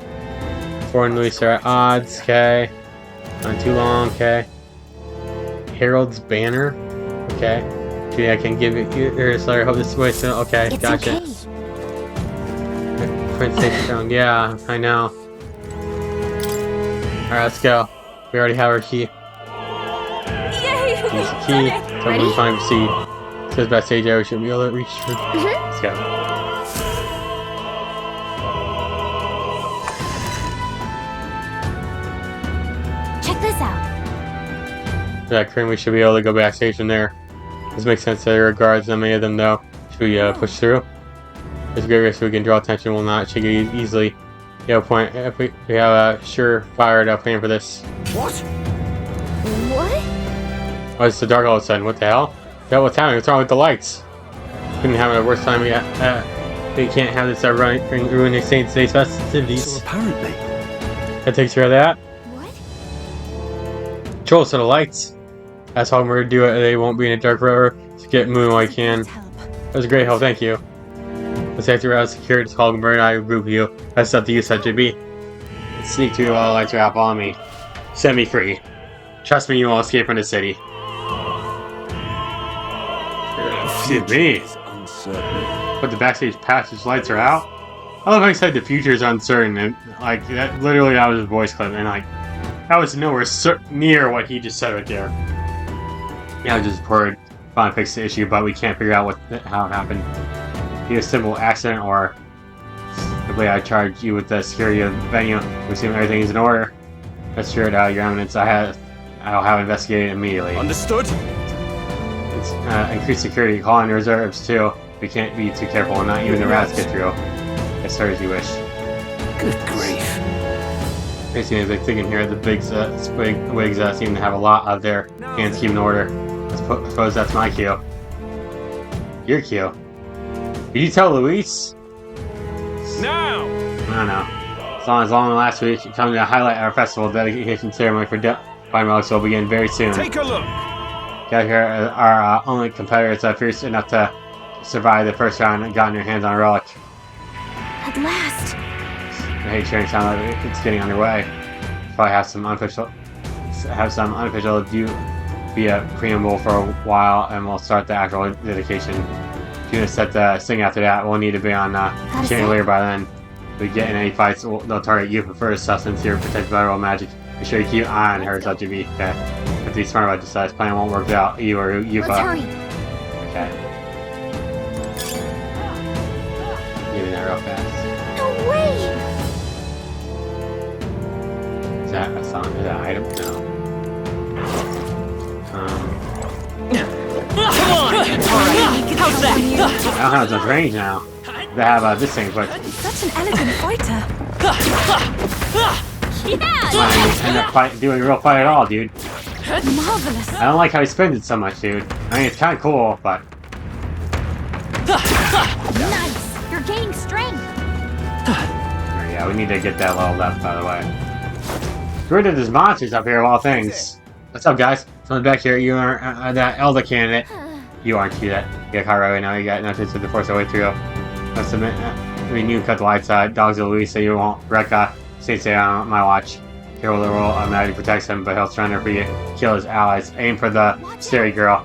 Foreign release are at odds, okay. Not too long, okay. Herald's banner, okay. Gee, I can give you this letter, hope this way soon. Okay, It's gotcha. okay. Princess Stone, yeah, I know. Alright, let's go. We already have our key. Yay! Use the key. So we find proceed. Says backstage area, we should be able to reach for. Let's go. Check this out. Yeah, Cream, we should be able to go backstage from there. This makes sense that regards many of them though. Should we push through? There's a great risk we can draw attention, will not shake it easily. Yeah, point if we have a sure-fired plan for this. What? What? Oh, it's so dark all of a sudden. What the hell? Yeah, what's happening? What's wrong with the lights? Couldn't have a worse time yet. They can't have this ruin the Saints' Day festivities. So apparently... That takes care of that. What? Control set of lights. That's how we're gonna do it. They won't be in a dark forever. Just get moving while you can. That was a great help. Thank you. Let's after out security. Call and burn. I group you. That's up to you, SuperSonicJB. Sneak through while the lights are out. Follow me. Set me free. Trust me, you won't escape from the city. Excuse me. But the backstage passage lights are out. I love how he said the future is uncertain, and like that. Literally, that was his voice clip, and like that was nowhere near what he just said right there. Yeah, I just reported finally fixed the issue, but we can't figure out how it happened. Either a simple accident or simply I charge you with the security of the venue. We assume everything is in order. That's sure out your eminence. I'll have investigated immediately. Understood. It's increased security. Call in reserves too. We can't be too careful, and not even the rats get through. As far as you wish. Good grief. They seem a big thing in here. The big wigs seem to have a lot of their hands keep in order. I suppose that's my cue. Your cue. Did you tell Luis? Now! I don't know. As long as last week, coming to highlight our festival dedication ceremony for Fine Relics will begin very soon. Take a look! Got here our only competitors that are fierce enough to survive the first round and gotten your hands on a relic. At last. I hate sharing sound like it's getting underway. Probably have some unofficial be a preamble for a while, and we'll start the actual dedication. If you want to set the thing after that, we'll need to be on chandelier by then. If we get in any fights, they'll target you for first, since you're protected by royal magic. Be sure you keep an eye on her, SuperSonicJB. Okay. If be smart about this plan won't work out, you or you. Let's hurry. Okay. Give me that real fast. No way! Is that a song? Is that an item? No. Come on! How's that? I don't have as much range now. They have this thing, but Such an elegant fighter. I end up doing a real fight at all, dude. Marvelous. I don't like how he spins it so much, dude. I mean, it's kind of cool, but Nice! You're gaining strength! yeah, we need to get that leveled up, by the way. Get rid of these monsters up here of all things. What's up, guys? Someone back here. You are that Elder candidate. You aren't you that. You got caught right now. You got nothing to force our way through. Let's admit, I mean, you cut the lights out. Dogs will Luis, so you won't wreck Saints on my watch. Hero the role automatically protects him, but he'll surrender for you. Kill his allies. Aim for the scary girl.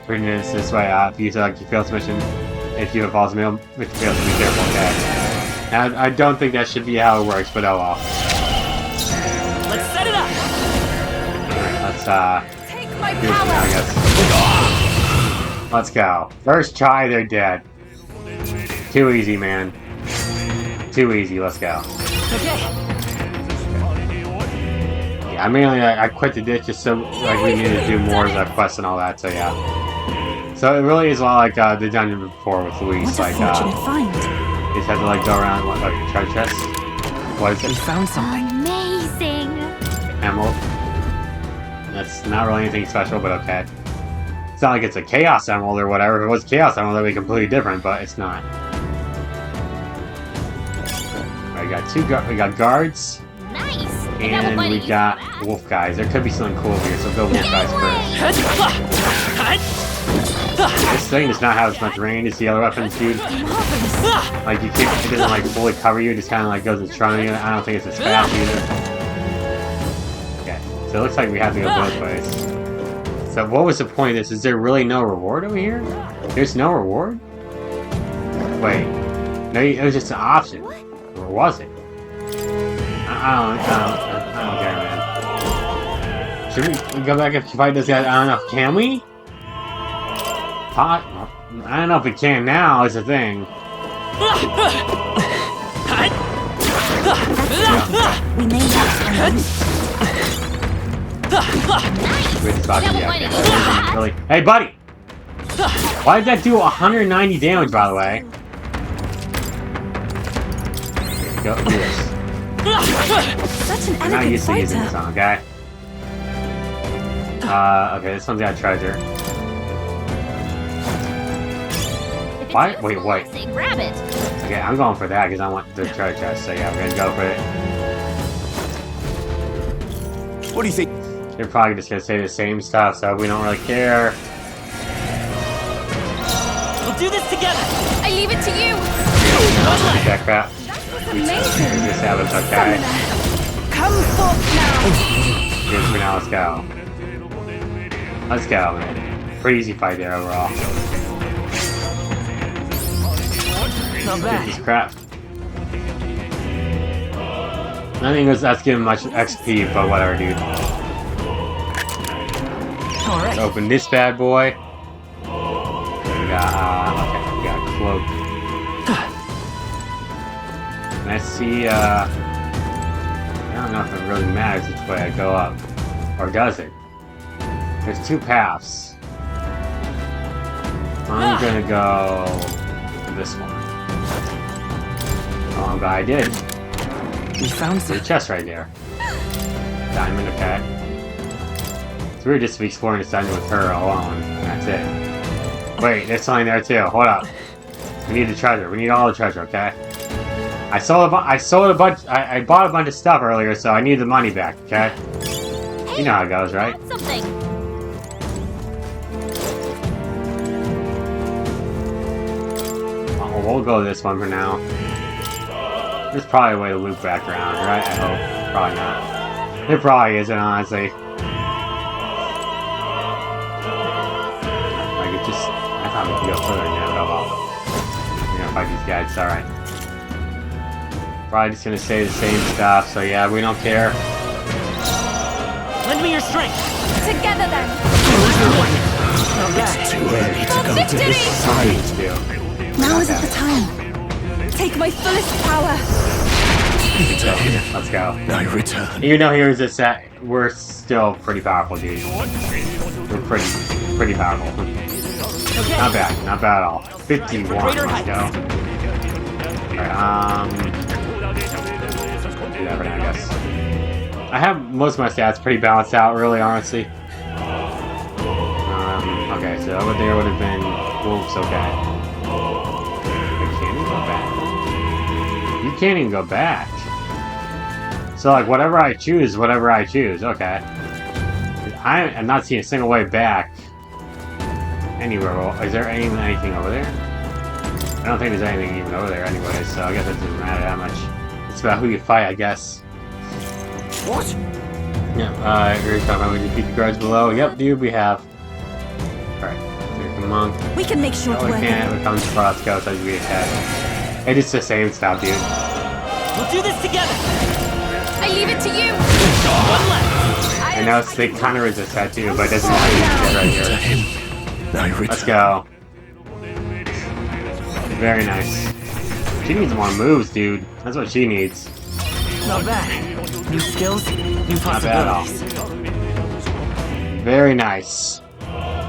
Turn this way. If you feel like you fail this mission, if you involve me, which fails, be careful, okay? Now, I don't think that should be how it works, but oh well. Let's set it up! Alright, let's Take my do this power! now, I guess. Let's go. First try, they're dead. Too easy, man. Too easy, let's go. Okay. Yeah, I mean, I quit the ditch just so like we needed to do more of the quests and all that, so yeah. So it really is a lot like the dungeon before with Luis, What like a fortunate find. you just have to like go around like treasure chest. What is it? We found something. Amazing! Emerald. That's not really anything special, but okay. It's not like it's a Chaos Emerald or whatever. If it was Chaos Emerald, that would be completely different, but it's not. We got guards. Nice. And we got wolf guys. There could be something cool here, so go wolf guys first. This thing does not have as much range as the other weapons, dude. Like, it doesn't like fully cover you, it just kind of like goes in front of you. I don't think it's as fast either. Okay, so it looks like we have to go both ways. So what was the point of this? Is there really no reward over here? There's no reward? Wait. No, it was just an option. Or was it? I don't care, man. Should we go back and fight this guy? I don't know. Can we? I don't know if we can now, is the thing. We may have Really? Hey, buddy! Why did that do 190 damage, by the way? Here, go do this. Such an I'm not used to elegant using this fighter. on, okay? Okay, this one's got treasure. Why? Wait. Say grab it. Okay, I'm going for that because I want the treasure chest, so yeah, we're gonna go for it. What do you think? They're probably just gonna say the same stuff, so we don't really care. We'll do this together. I leave it to you. That crap. We just have it, okay? Come forth now. Here's for now, let's go. Let's go, man. Pretty easy fight there overall. Not This crap. I think that's giving much XP, but whatever, dude. Let's open this bad boy. We got, okay, we got a cloak. Let's see, I don't know if it really matters which way I go up. Or does it? There's two paths. I'm gonna go this one. Oh, I'm glad I did. We found the chest right there. Diamond, okay. So we're just exploring this dungeon with her alone, and that's it. Wait, there's something there too. Hold up. We need the treasure. We need all the treasure, okay? I bought a bunch of stuff earlier, so I need the money back, okay? You know how it goes, right? Something. We'll go this one for now. There's probably a way to loop back around, right? I hope. Probably not. There probably isn't, honestly. I thought we could go further now, but oh well. We're gonna fight these guys, alright. Probably just gonna say the same stuff, so yeah, we don't care. Lend me your strength. Together then. It's too early to go to his side. Now isn't the time. Take my fullest power. Let's go. I return. Even though here's a set, we're still pretty powerful, dude. We're pretty powerful. Not bad at all. 51, let's go. Alright, do that for now, I guess. I have most of my stats pretty balanced out, really, honestly. Okay, so over there would have been wolves, okay. You can't even go back. So, like, whatever I choose, okay. I'm not seeing a single way back anywhere. Well, is there anything over there? I don't think there's anything even over there anyway, so I guess it doesn't matter that much. It's about who you fight, I guess. What? Yeah, you're talking about when you defeat the guards below. Yep, dude, we have. Alright, here's the monk. We can make short No, we work. can't. We come across ghosts as we attack. It's just the same stuff, dude. We'll do this together. I leave it to you. One left. I know they kind of resist that too, but it doesn't matter. Get right here. Let's go. Very nice. She needs more moves, dude. That's what she needs. Not bad. New skills, new Not bad at all. possibilities. Very nice.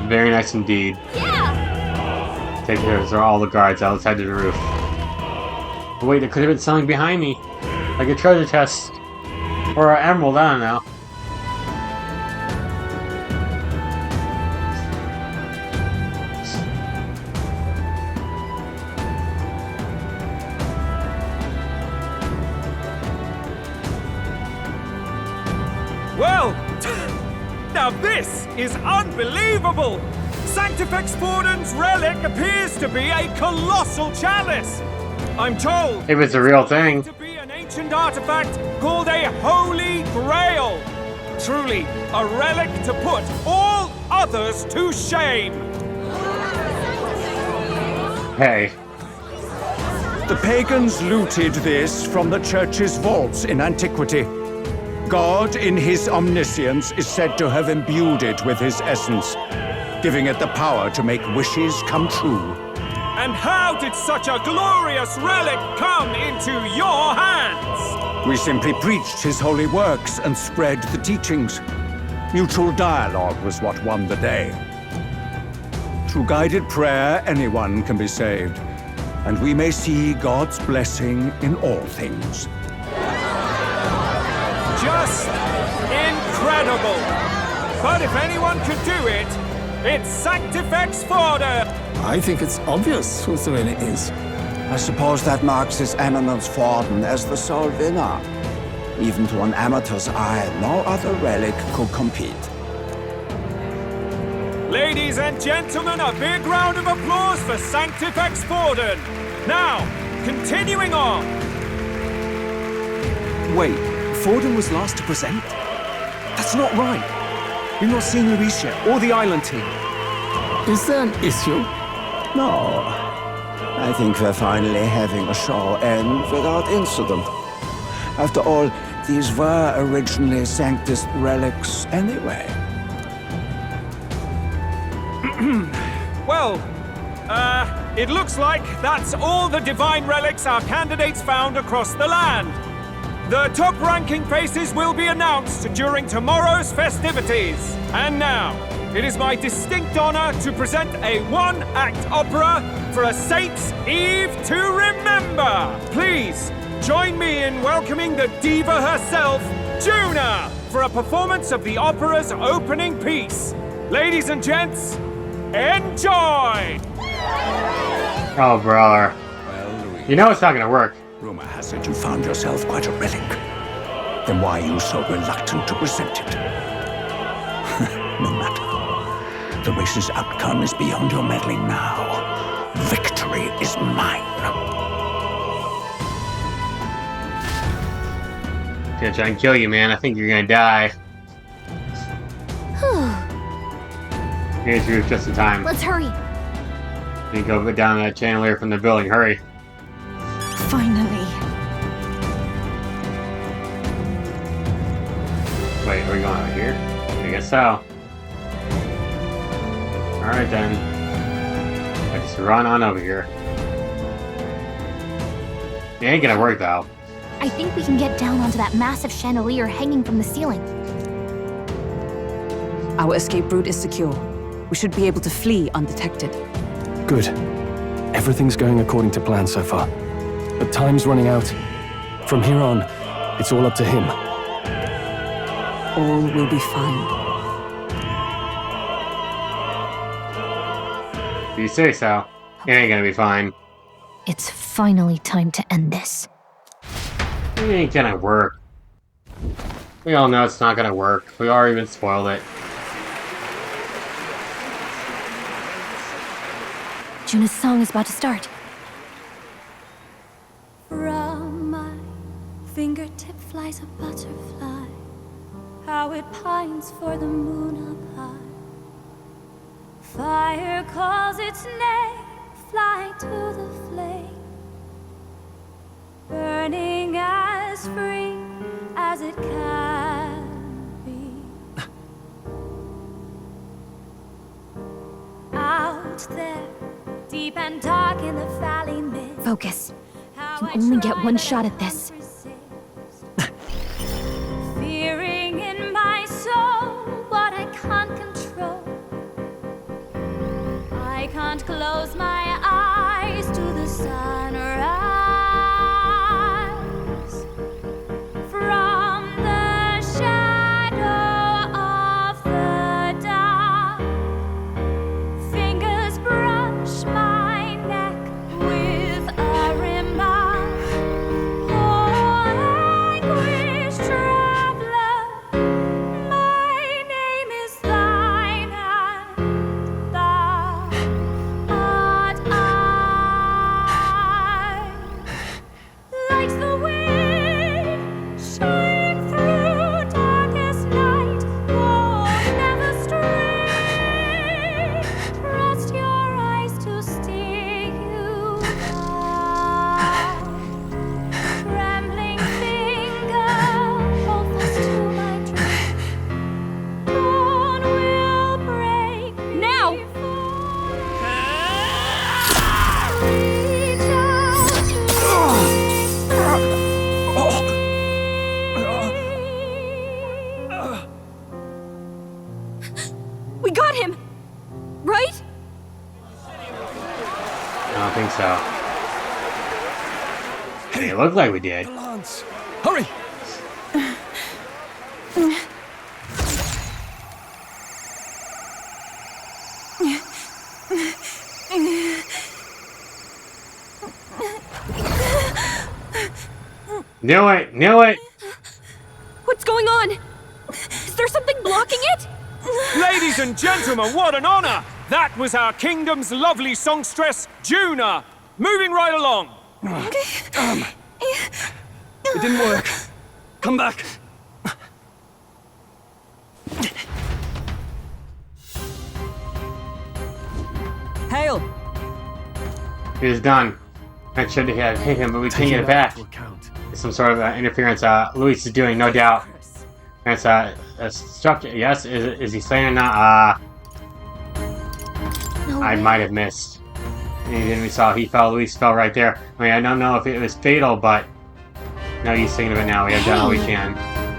Very nice indeed. Yeah. Take care of all the guards out. Let's head to the roof. But wait, there could have been something behind me. Like a treasure chest. Or an emerald, I don't know. This is unbelievable! Sanctifex Forden's relic appears to be a colossal chalice. I'm told if it's a real thing, to be an ancient artifact called a Holy Grail. Truly, a relic to put all others to shame. hey, The pagans looted this from the church's vaults in antiquity. God, in his omniscience, is said to have imbued it with his essence, giving it the power to make wishes come true. And how did such a glorious relic come into your hands? We simply preached his holy works and spread the teachings. Mutual dialogue was what won the day. Through guided prayer, anyone can be saved, and we may see God's blessing in all things. Just incredible! But if anyone could do it, it's Sanctifex Forde! I think it's obvious who the winner is. I suppose that marks His Eminence Forden as the sole winner. Even to an amateur's eye, no other relic could compete. Ladies and gentlemen, a big round of applause for Sanctifex Forden! Now, continuing on! Wait, Forden was last to present? That's not right! We've not seen Luis yet, or the island team. Is there an issue? No. I think we're finally having a show end without incident. After all, these were originally Sanctus relics anyway. Well, it looks like that's all the divine relics our candidates found across the land. The top-ranking faces will be announced during tomorrow's festivities. And now, it is my distinct honor to present a one-act opera for a Saint's Eve to remember. Please, join me in welcoming the diva herself, Juna, for a performance of the opera's opening piece. Ladies and gents, enjoy! oh brother, you know it's not gonna work. Rumor has it you found yourself quite a relic. Then why are you so reluctant to present it? No matter. The race's outcome is beyond your meddling now. Victory is mine. Gonna try and kill you, man. I think you're gonna die. You're through just in time. Let's hurry. You go down that chandelier from the building. Hurry. Finally. Wait, are we going over here? I guess so. Alright then. I just run on over here. It ain't gonna work though. I think we can get down onto that massive chandelier hanging from the ceiling. Our escape route is secure. We should be able to flee undetected. Good. Everything's going according to plan so far. But time's running out. From here on, it's all up to him. All will be fine. If you say so, it ain't gonna be fine. It's finally time to end this. It ain't gonna work. We all know it's not gonna work. We already even spoiled it. Juna's song is about to start. From my fingertip flies a butterfly, how it pines for the moon up high. Fire calls its name, fly to the flame, burning as free as it can be. Out there, deep and dark in the valley mid. Focus. You only get one shot at this. Fearing in my soul what I can't control. I can't close my eyes to the sunrise. From the shadow of the dark, fingers brush my neck with a remark. Oh, anguish traveler, my name is thine. right? I don't think so. Hey, it looked like we did. Lance, hurry! Knew it! Knew it! What's going on? Is there something blocking it? Ladies and gentlemen, what an honor! That was our kingdom's lovely songstress, Juna. Moving right along. It didn't work. Come back. Hail! It is done. I should have hit him, but we can't get it back. It's some sort of interference Luis is doing, no doubt. And it's a structure. Yes, is he saying or not? I might have missed. And then we saw Luis fell right there. I mean, I don't know if it was fatal, but no use thinking of it now. We have done all we can.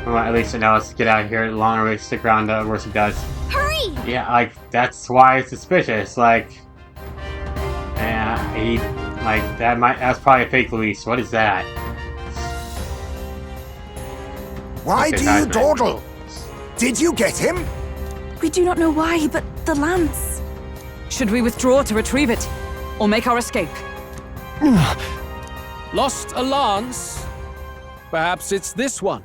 Well, at least now let's get out of here. The longer we stick around, the worse it does. Hurry! Yeah, like, that's why it's suspicious. Like, that's probably a fake Luis. What is that? Why do you dawdle? Did you get him? We do not know why, but the lance. Should we withdraw to retrieve it? Or make our escape? Lost a lance? Perhaps it's this one.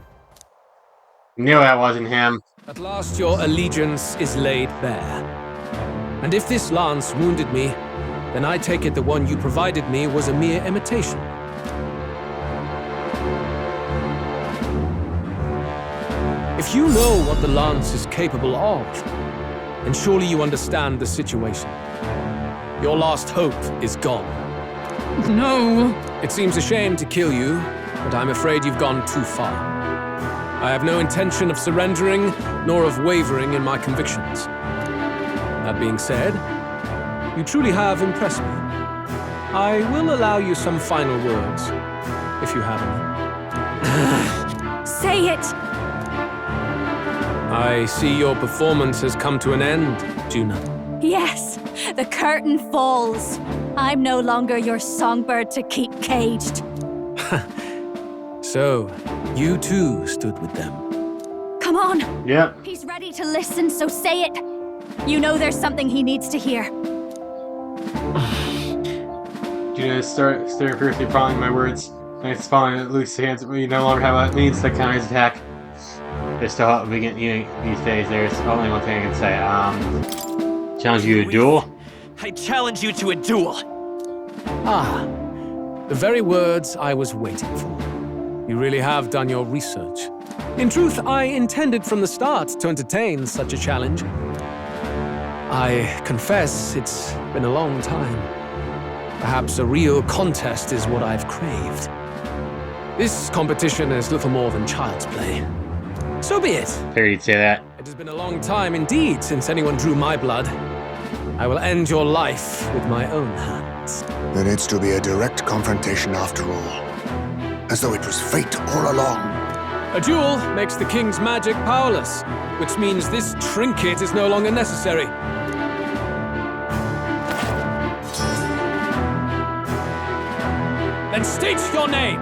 Knew that wasn't him. At last your allegiance is laid bare. And if this lance wounded me, then I take it the one you provided me was a mere imitation. If you know what the lance is capable of, then surely you understand the situation. Your last hope is gone. No! It seems a shame to kill you, but I'm afraid you've gone too far. I have no intention of surrendering, nor of wavering in my convictions. That being said, you truly have impressed me. I will allow you some final words, if you have any. Say it! I see your performance has come to an end, Juna. Yes, the curtain falls. I'm no longer your songbird to keep caged. So, you too stood with them. Come on. Yep. He's ready to listen, so say it. You know there's something he needs to hear. Juna start fiercely following my words. It's following Luke's hands. We no longer have a means to counter his attack. There's still how we get these days. There's only one thing I can say. Challenge you to a duel? I challenge you to a duel. Ah, the very words I was waiting for. You really have done your research. In truth, I intended from the start to entertain such a challenge. I confess it's been a long time. Perhaps a real contest is what I've craved. This competition is little more than child's play. So be it. Figured you'd say that. It has been a long time indeed since anyone drew my blood. I will end your life with my own hands. Then it's to be a direct confrontation after all. As though it was fate all along. A duel makes the king's magic powerless, which means this trinket is no longer necessary. Then state your name.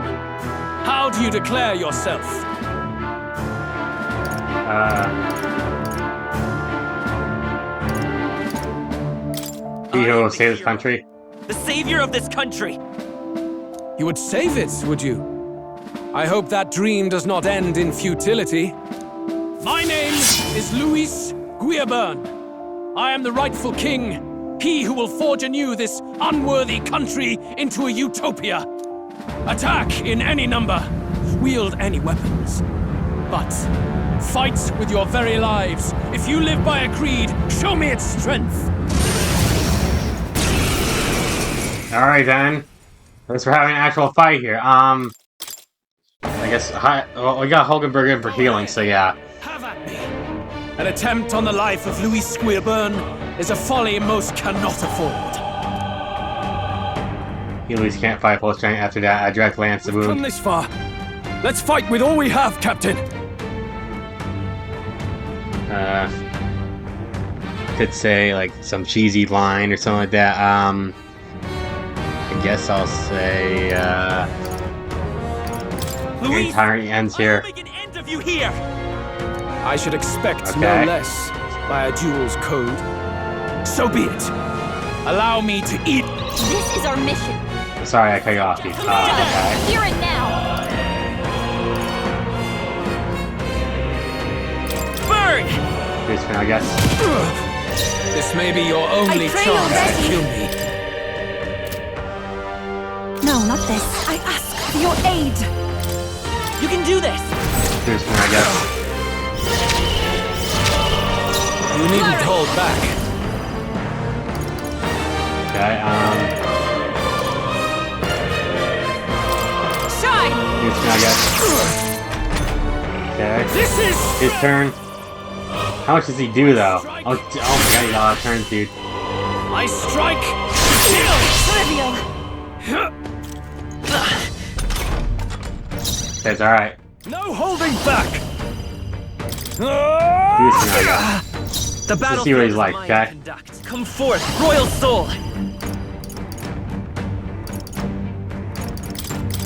How do you declare yourself? He who will save this country. The savior of this country. You would save it, would you? I hope that dream does not end in futility. My name is Luis Guiaburn. I am the rightful king, he who will forge anew this unworthy country into a utopia. Attack in any number, wield any weapons. But fight with your very lives. If you live by a creed, show me its strength. Alright then. I guess we're having an actual fight here. I guess, well, we got Hulkenberg in for healing, so yeah. Have at me. An attempt on the life of Luis Guiaburn is a folly most cannot afford. Luis can't fight full strength after that direct lance the wound. Come this far. Let's fight with all we have, Captain. could say like some cheesy line or something like that. I guess I'll say the entire ends here. You here. I should expect no less by a duel's code. So be it. Allow me to eat. This is our mission. Sorry, I cut you off, dude. Okay. Here and now. Burn! Here's me, I guess. This may be your only chance to kill me. No, not this. I ask for your aid. You can do this. Here's me, I guess. You needn't hold back. Okay, Shine! here's me, I guess. Okay. This is his turn. How much does he do, though? Oh my god, he's out of turns, dude. I strike. Kill. It's alright. No holding back. The Let's see what he's like, okay? Come forth, royal soul.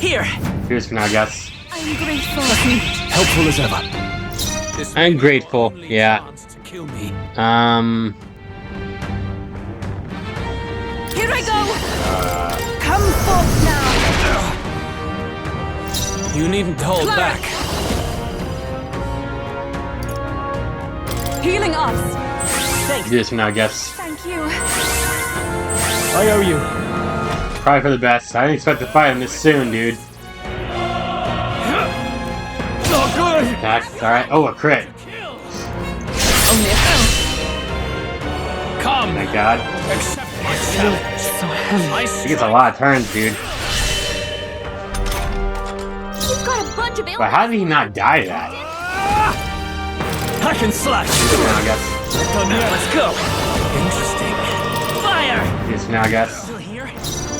Here. Here's me, I guess. I'm grateful. Helpful as ever. I'm grateful, yeah. Kill me. Here I go. Come forth now. You needn't hold back. Healing us. Here's me, I guess. Thank you. I owe you. Probably for the best. I didn't expect to fight him this soon, dude. Not good. Attack. Alright. Oh, a crit. Come. Thank God. Accept my challenge. So heavy. He gets a lot of turns, dude. You've got a bunch of But how did he not die to that? I can slash. Now, I guess. Done yet. Let's go. Interesting. Fire. Here's me, I guess.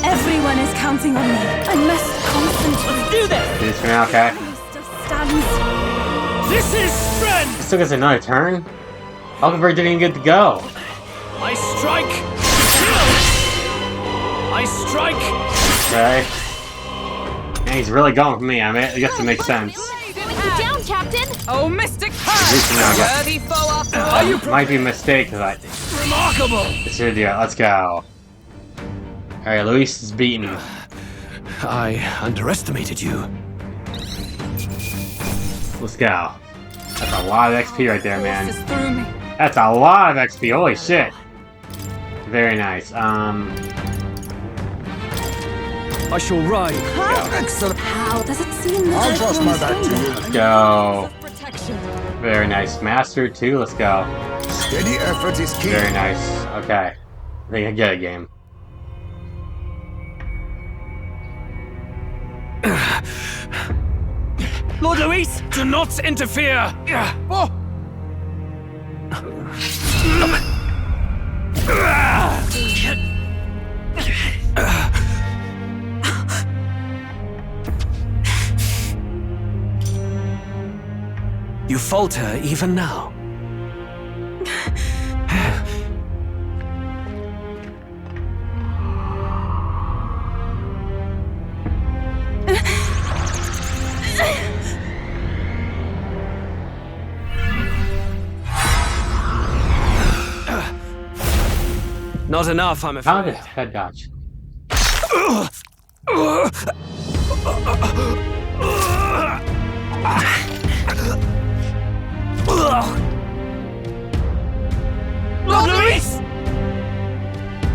Everyone is counting on me. I must concentrate. Let's do this. Here's me, okay. Stands. This is strength. He still gets another turn? Altabury didn't even get to go. I strike. Kill. I strike. Okay. And he's really going for me. I mean, I guess it makes sense. Down, Captain. Oh, Mystic Here's me, I Heart. guess. Worthy foe after all. Might be a mistake, because I... Remarkable. Let's do it. Let's go. Alright, Luis is beaten. I underestimated you. Let's go. That's a lot of XP right there, man. This is through me. That's a lot of XP. Holy shit. Very nice. I shall ride. Excellent. How does it seem that I'll trust my back to you. Let's go. Very nice. Master 2, let's go. Steady effort is key. Very nice. Okay. I think I get a game. Lord Luis, do not interfere. Oh. You falter even now. Not enough, I'm How did afraid. head dodge? Lord Luis!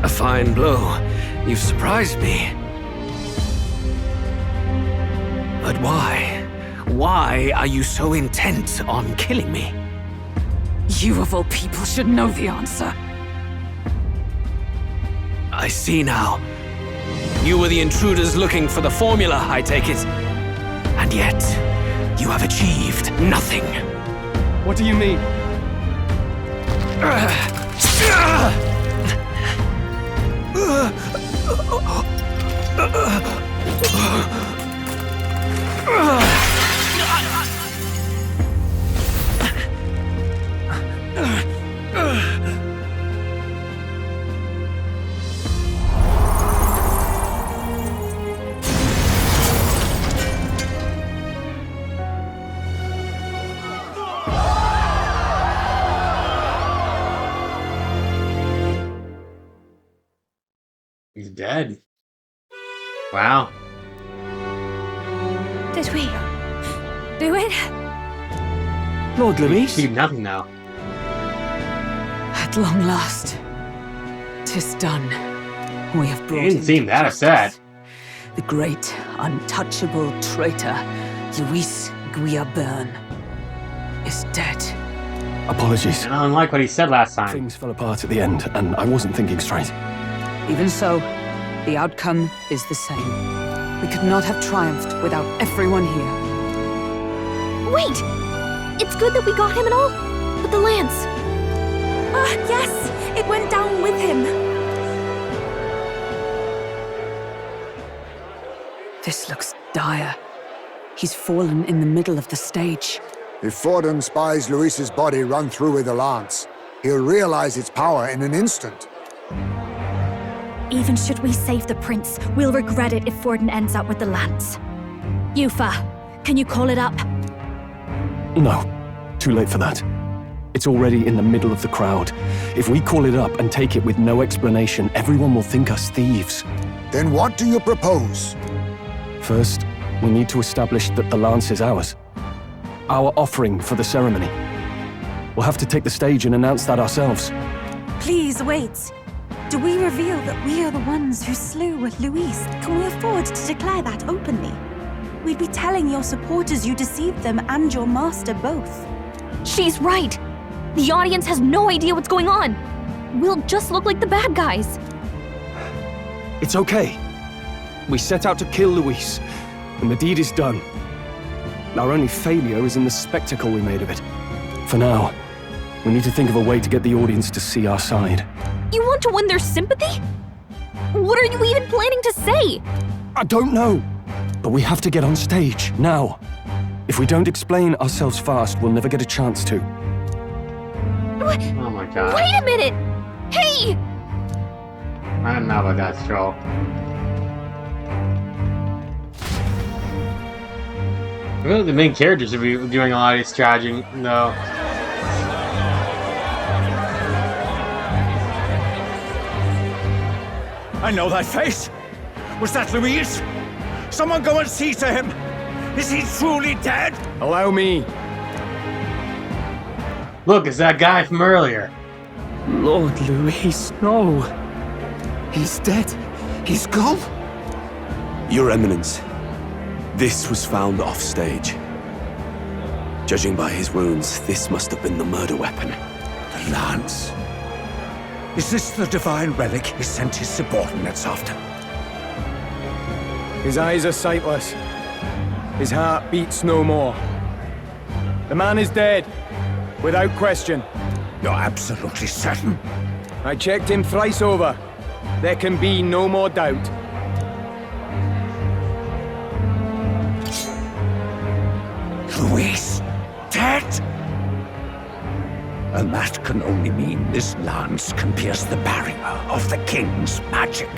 A fine blow. You've surprised me. But why? Why are you so intent on killing me? You of all people should know the answer. I see now. You were the intruders looking for the formula, I take it. And yet, you have achieved nothing. What do you mean? He's dead. Wow. Did we do it? Lord Louis? See nothing now. At long last, 'tis done. We have brought He didn't seem that upset. the great, untouchable traitor, Louis Guillaume, is dead. Apologies. And unlike what he said last time. Things fell apart at the end, and I wasn't thinking straight. Even so, the outcome is the same. We could not have triumphed without everyone here. Wait! It's good that we got him and all, but the lance. Ah, yes! It went down with him. This looks dire. He's fallen in the middle of the stage. If Forden spies Luis's body run through with a lance, he'll realize its power in an instant. Even should we save the prince, we'll regret it if Forden ends up with the lance. Yufa, can you call it up? No, too late for that. It's already in the middle of the crowd. If we call it up and take it with no explanation, everyone will think us thieves. Then what do you propose? First, we need to establish that the lance is ours. Our offering for the ceremony. We'll have to take the stage and announce that ourselves. Please wait. Do we reveal that we are the ones who slew Louis? Can we afford to declare that openly? We'd be telling your supporters you deceived them and your master both. She's right! The audience has no idea what's going on! We'll just look like the bad guys. It's okay. We set out to kill Louis, and the deed is done. Our only failure is in the spectacle we made of it. For now, we need to think of a way to get the audience to see our side. You want to win their sympathy? What are you even planning to say? I don't know, but we have to get on stage, now. If we don't explain ourselves fast, we'll never get a chance to. Oh my god. Wait a minute! Hey! I don't know about that, Stroll. I feel like the main characters should be doing a lot of this strategy, though. I know that face. Was that Louis? Someone go and see to him. Is he truly dead? Allow me. Look, it's that guy from earlier. Lord Louis, no. He's dead. He's gone. Your Eminence, this was found off stage. Judging by his wounds, this must have been the murder weapon. The lance. Is this the divine relic he sent his subordinates after? His eyes are sightless. His heart beats no more. The man is dead, without question. You're absolutely certain? I checked him thrice over. There can be no more doubt. Louis, dead? And that can only mean this lance can pierce the barrier of the king's magic.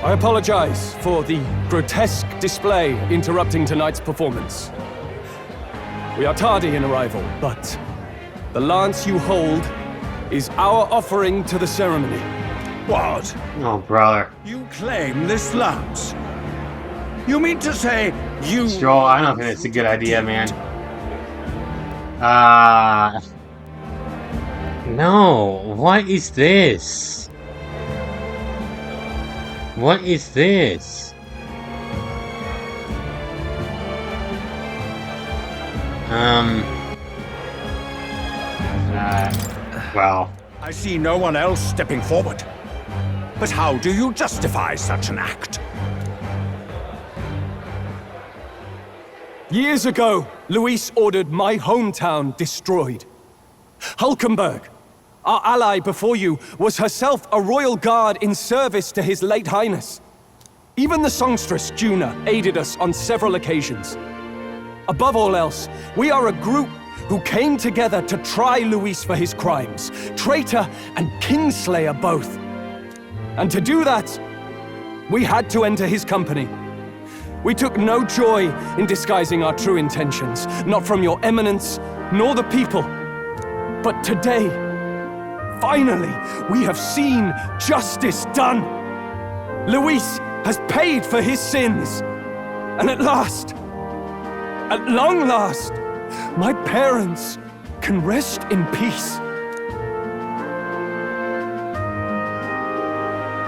I apologize for the grotesque display interrupting tonight's performance. We are tardy in arrival, but the lance you hold is our offering to the ceremony. What? Oh, brother. You claim this lance? You mean to say you... Stroll, I don't think it's a good idea, man. No. What is this? What is this? Well. I see no one else stepping forward. But how do you justify such an act? Years ago, Louis ordered my hometown destroyed. Hulkenberg, our ally before you, was herself a royal guard in service to his late highness. Even the songstress, Juna, aided us on several occasions. Above all else, we are a group who came together to try Louis for his crimes, traitor and kingslayer both. And to do that, we had to enter his company. We took no joy in disguising our true intentions, not from your eminence, nor the people. But today, Finally, we have seen justice done. Luis has paid for his sins. And at last, at long last, my parents can rest in peace.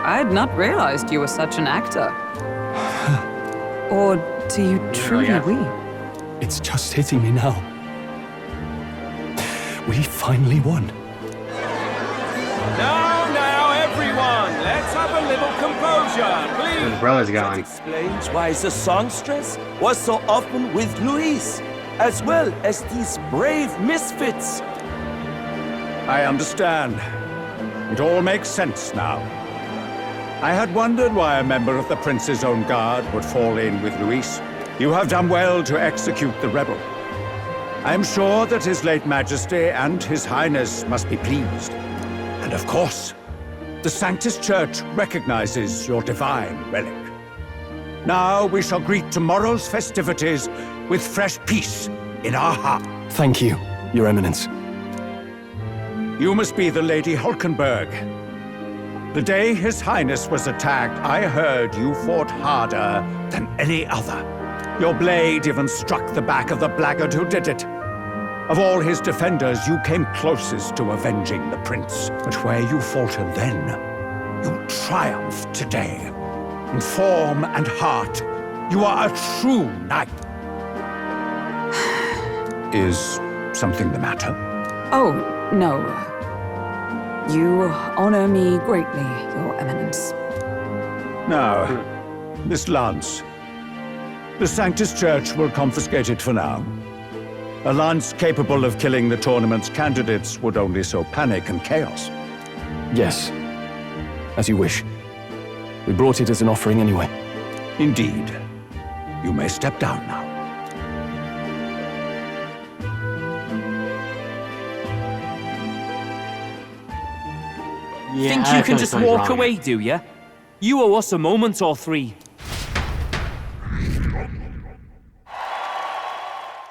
I had not realized you were such an actor. Or do you truly weep? It's just hitting me now. We finally won. Now, everyone, let's have a little composure, please. His brother's That gone. explains why the songstress was so often with Luis, as well as these brave misfits. I understand. It all makes sense now. I had wondered why a member of the Prince's own guard would fall in with Luis. You have done well to execute the rebel. I am sure that His late Majesty and His Highness must be pleased. And of course, the Sanctus Church recognizes your divine relic. Now we shall greet tomorrow's festivities with fresh peace in our heart. Thank you, Your Eminence. You must be the Lady Hulkenberg. The day His Highness was attacked, I heard you fought harder than any other. Your blade even struck the back of the blackguard who did it. Of all his defenders, you came closest to avenging the prince. But where you faltered then, you triumphed today. In form and heart, you are a true knight. Is something the matter? Oh, no. You honor me greatly, Your Eminence. Now, this lance. The Sanctus Church will confiscate it for now. A lance capable of killing the tournament's candidates would only sow panic and chaos. Yes, as you wish. We brought it as an offering anyway. Indeed. You may step down now. Think you can just walk away, do ya? You owe us a moment or three.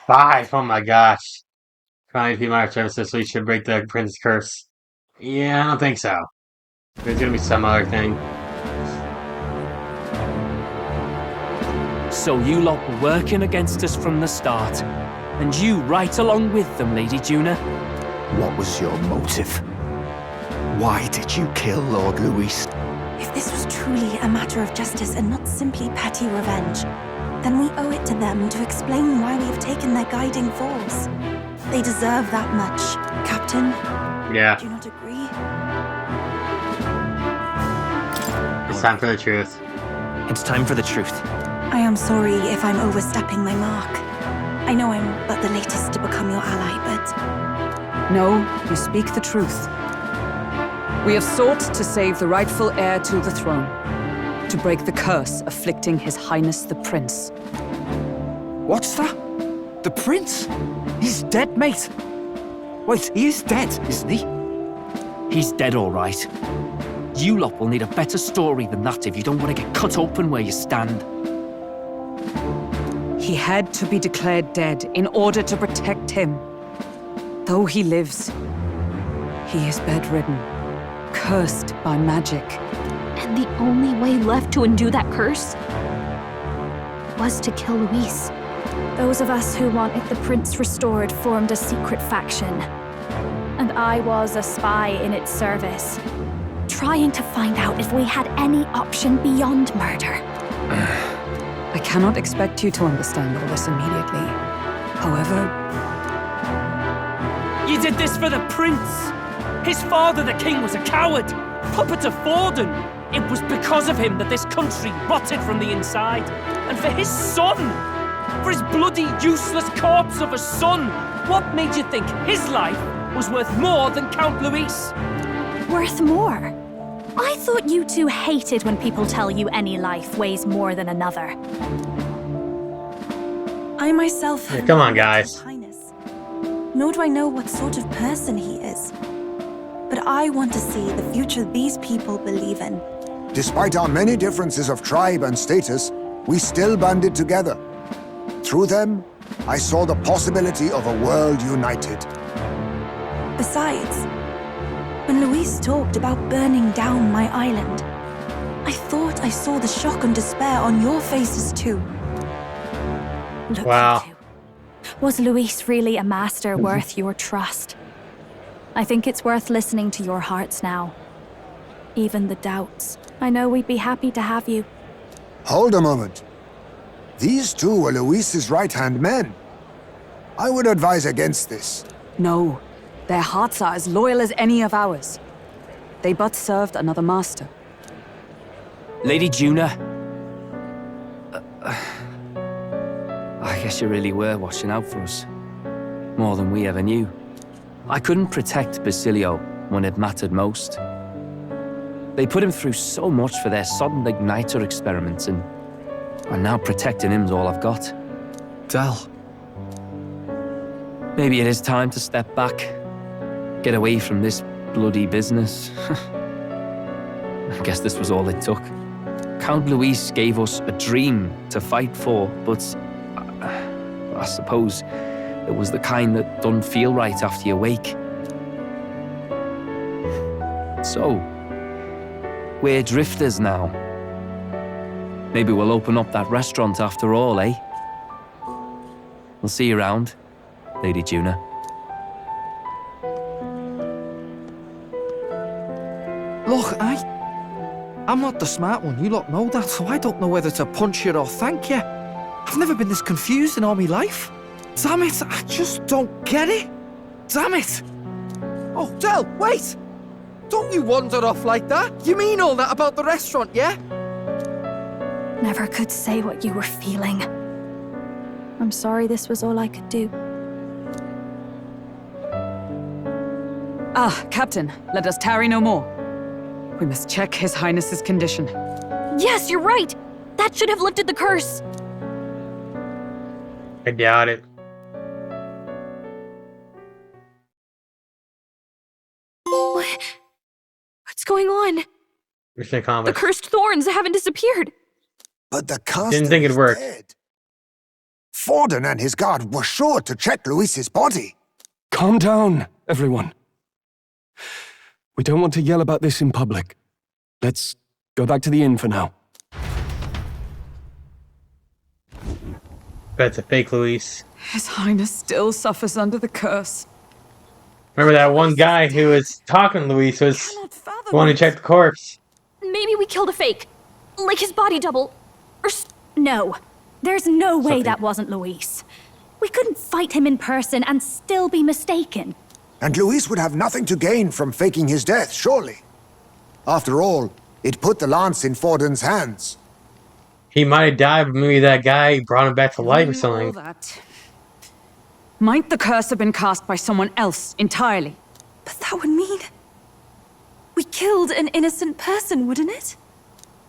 5. Oh my gosh. Crying P. March Sicily should break the Prince's curse. Yeah, I don't think so. There's gonna be some other thing. So you lot were working against us from the start. And you right along with them, Lady Juna. What was your motive? Why did you kill Lord Luis? If this was truly a matter of justice and not simply petty revenge, then we owe it to them to explain why we have taken their guiding force. They deserve that much. Captain? Yeah. Do you not agree? It's time for the truth. It's time for the truth. I am sorry if I'm overstepping my mark. I know I'm but the latest to become your ally, but... No, you speak the truth. We have sought to save the rightful heir to the throne, to break the curse afflicting His Highness the Prince. What's that? The prince? He's dead, mate. Wait, he is dead, isn't he? He's dead, all right. You lot will need a better story than that if you don't want to get cut open where you stand. He had to be declared dead in order to protect him. Though he lives, he is bedridden, cursed by magic. And the only way left to undo that curse was to kill Luis. Those of us who wanted the prince restored formed a secret faction. And I was a spy in its service, trying to find out if we had any option beyond murder. I cannot expect you to understand all this immediately. However... You did this for the prince! His father, the king, was a coward! Puppet of Forden! It was because of him that this country rotted from the inside. And for his son! For his bloody, useless corpse of a son! What made you think his life was worth more than Count Luis? Worth more? I thought you two hated when people tell you any life weighs more than another. I myself have Come on, not met guys. His Highness, nor do I know what sort of person he is. But I want to see the future these people believe in. Despite our many differences of tribe and status, we still banded together. Through them, I saw the possibility of a world united. Besides, When Luis talked about burning down my island, I thought I saw the shock and despair on your faces too. Look Wow. at you. Was Luis really a master worth your trust? I think it's worth listening to your hearts now. Even the doubts. I know we'd be happy to have you. Hold a moment. These two were Luis's right-hand men. I would advise against this. No, their hearts are as loyal as any of ours. They but served another master. Lady Juna. I guess you really were watching out for us. More than we ever knew. I couldn't protect Basilio when it mattered most. They put him through so much for their sodden igniter experiments, and now protecting him's all I've got. Del. Maybe it is time to step back. Get away from this bloody business. I guess this was all it took. Count Luis gave us a dream to fight for, but I suppose it was the kind that doesn't feel right after you wake. So, we're drifters now. Maybe we'll open up that restaurant after all, eh? We'll see you around, Lady Juna. Look, I'm not the smart one, you lot know that, so I don't know whether to punch you or thank you. I've never been this confused in all my life. Damn it, I just don't get it. Damn it. Oh, Del, wait! Don't you wander off like that? You mean all that about the restaurant, yeah? Never could say what you were feeling. I'm sorry this was all I could do. Ah, Captain, let us tarry no more. We must check His Highness's condition. Yes, you're right! That should have lifted the curse! I doubt it. What's going on? Mission The accomplished. cursed thorns haven't disappeared. But the caster Didn't think it'd is work. dead. Forden and his guard were sure to check Luis's body. Calm down, everyone. We don't want to yell about this in public. Let's go back to the inn for now. That's a fake Luis. His Highness still suffers under the curse. Remember that one guy who was talking to Luis was the one who checked the corpse. Maybe we killed a fake. Like his body double. Or No. There's no way Something. that wasn't Luis. We couldn't fight him in person and still be mistaken. And Luis would have nothing to gain from faking his death, surely. After all, it put the lance in Forden's hands. He might have died, but maybe that guy brought him back to life or All something. that. Might the curse have been cast by someone else entirely? But that would mean we killed an innocent person, wouldn't it?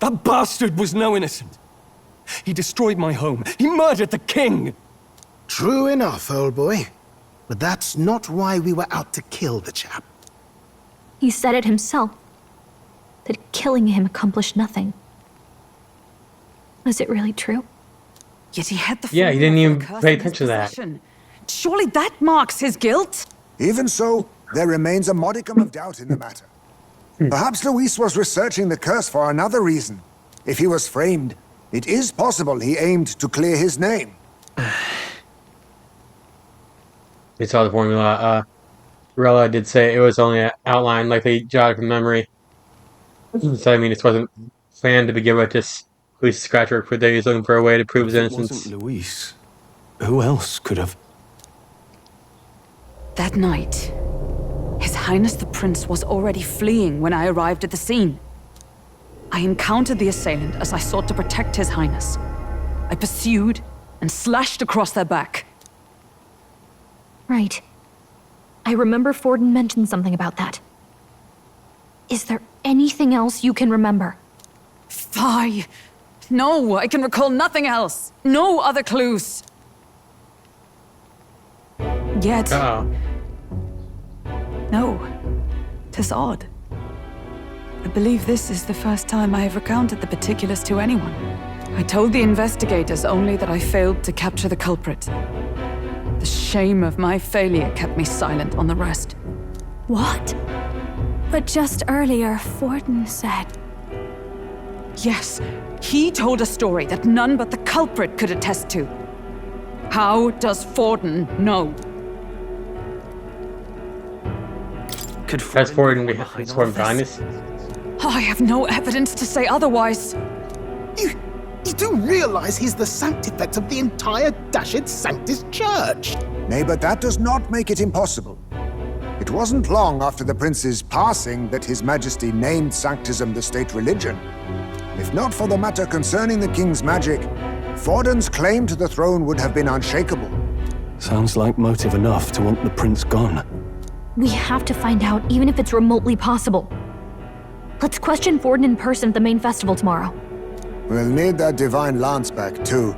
That bastard was no innocent. He destroyed my home. He murdered the king. True enough, old boy. But that's not why we were out to kill the chap. He said it himself. That killing him accomplished nothing. Was it really true? Yet he had the Yeah, he full didn't of even the curse pay in his attention to that. possession. Surely that marks his guilt? Even so, there remains a modicum of doubt in the matter. Perhaps Luis was researching the curse for another reason. If he was framed, it is possible he aimed to clear his name. We saw the formula. Rella did say it was only an outline, like they jotted from memory. So I mean, it wasn't planned to begin with. Just Luis' scratch work for days, looking for a way to prove his It innocence. wasn't Luis. Who else could have? That night, His Highness the Prince was already fleeing when I arrived at the scene. I encountered the assailant as I sought to protect His Highness. I pursued and slashed across their back. Right. I remember Forden mentioned something about that. Is there anything else you can remember? Fie! No, I can recall nothing else. No other clues. Yet... No. 'Tis odd. I believe this is the first time I have recounted the particulars to anyone. I told the investigators only that I failed to capture the culprit. The shame of my failure kept me silent on the rest. What? But just earlier, Forden said... Yes, he told a story that none but the culprit could attest to. How does Forden know? Has Forden behind this? I have no evidence to say otherwise. You do realize he's the sanctifex of the entire Dashed Sanctus Church? Nay, but that does not make it impossible. It wasn't long after the prince's passing that His Majesty named Sanctism the state religion. If not for the matter concerning the king's magic, Forden's claim to the throne would have been unshakable. Sounds like motive enough to want the prince gone. We have to find out, even if it's remotely possible. Let's question Forden in person at the main festival tomorrow. We'll need that divine lance back, too.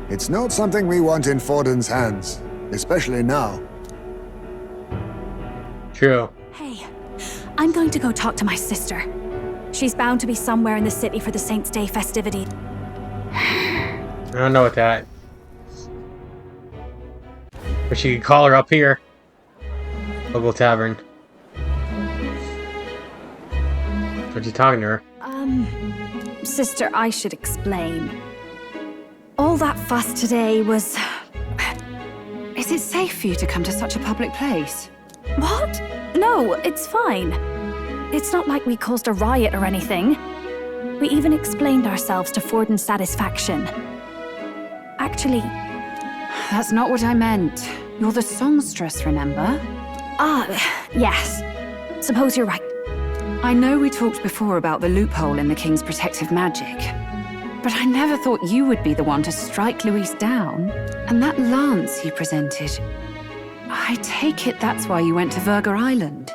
It's not something we want in Forden's hands, especially now. True. Hey, I'm going to go talk to my sister. She's bound to be somewhere in the city for the Saints' Day festivity. I don't know what that. But she could call her up here. Local tavern. What you talking to her? Sister, I should explain. All that fuss today was... Is it safe for you to come to such a public place? What? No, it's fine. It's not like we caused a riot or anything. We even explained ourselves to Forden's satisfaction. Actually... That's not what I meant. You're the songstress, remember? Yes. Suppose you're right. I know we talked before about the loophole in the king's protective magic, but I never thought you would be the one to strike Luis down. And that lance you presented, I take it that's why you went to Virga Island.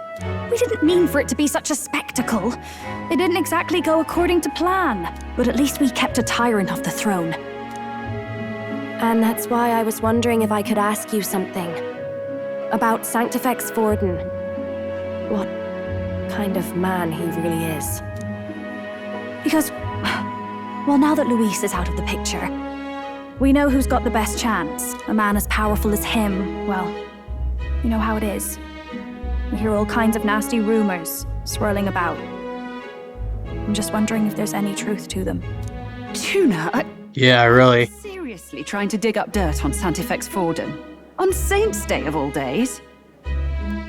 We didn't mean for it to be such a spectacle. It didn't exactly go according to plan, but at least we kept a tyrant off the throne. And that's why I was wondering if I could ask you something. About Sanctifex Forden. What kind of man he really is. Because, well, now that Luis is out of the picture, we know who's got the best chance. A man as powerful as him, well, you know how it is. We hear all kinds of nasty rumors swirling about. I'm just wondering if there's any truth to them. Tuna, Yeah, really. seriously trying to dig up dirt on Sanctifex Forden? On Saints' Day of all days?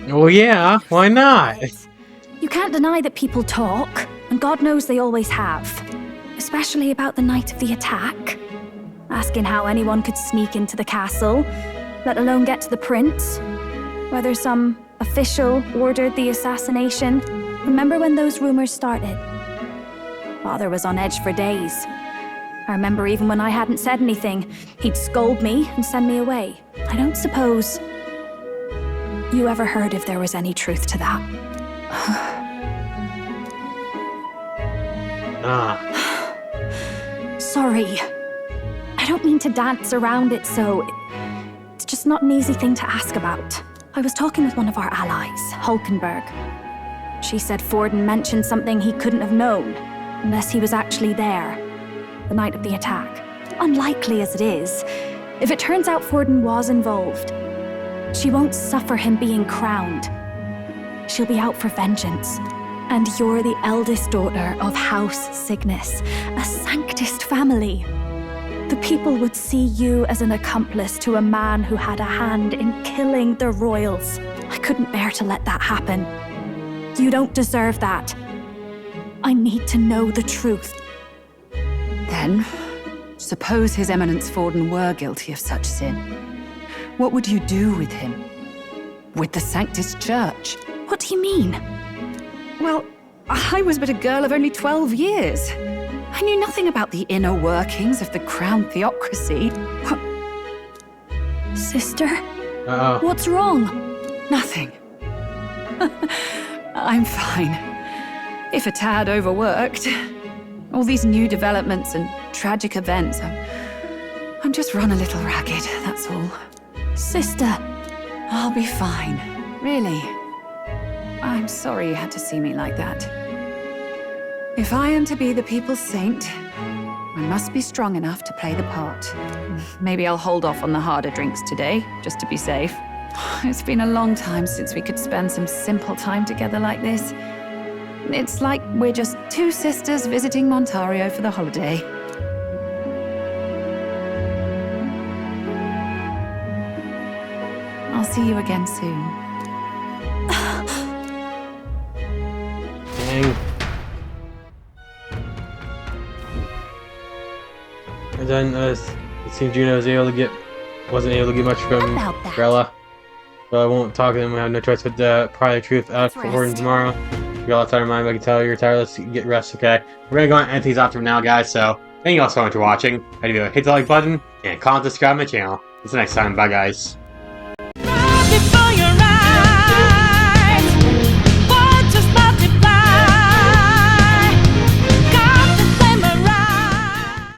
Well, yeah, why not? You can't deny that people talk, and God knows they always have. Especially about the night of the attack. Asking how anyone could sneak into the castle, let alone get to the prince. Whether some official ordered the assassination. Remember when those rumors started? Father was on edge for days. I remember even when I hadn't said anything, he'd scold me and send me away. I don't suppose you ever heard if there was any truth to that. Sorry. I don't mean to dance around it, so it's just not an easy thing to ask about. I was talking with one of our allies, Hulkenberg. She said Forden mentioned something he couldn't have known, unless he was actually there, the night of the attack. Unlikely as it is, if it turns out Forden was involved, she won't suffer him being crowned. She'll be out for vengeance. And you're the eldest daughter of House Cygnus, a Sanctist family. The people would see you as an accomplice to a man who had a hand in killing the royals. I couldn't bear to let that happen. You don't deserve that. I need to know the truth. Then, suppose His Eminence Forden were guilty of such sin. What would you do with him? With the Sanctus Church? What do you mean? Well, I was but a girl of only 12 years. I knew nothing about the inner workings of the crown theocracy. Sister? What's wrong? Nothing. I'm fine. If a tad overworked. All these new developments and tragic events, I'm just run a little ragged, that's all. Sister! I'll be fine, really. I'm sorry you had to see me like that. If I am to be the people's saint, I must be strong enough to play the part. Maybe I'll hold off on the harder drinks today, just to be safe. It's been a long time since we could spend some simple time together like this. It's like we're just two sisters visiting Montario for the holiday. I'll see you again soon. Dang. And then it seems Juno wasn't able to get much from Grella. So I won't talk to them. We have no choice but to pry the truth out for Gordon tomorrow. You got lots on your mind, but I can tell you're tired. Let's get rest, okay? We're gonna go and end things off from now, guys. So thank you all so much for watching. Hit the like button and comment, subscribe to my channel. Until next time, bye guys.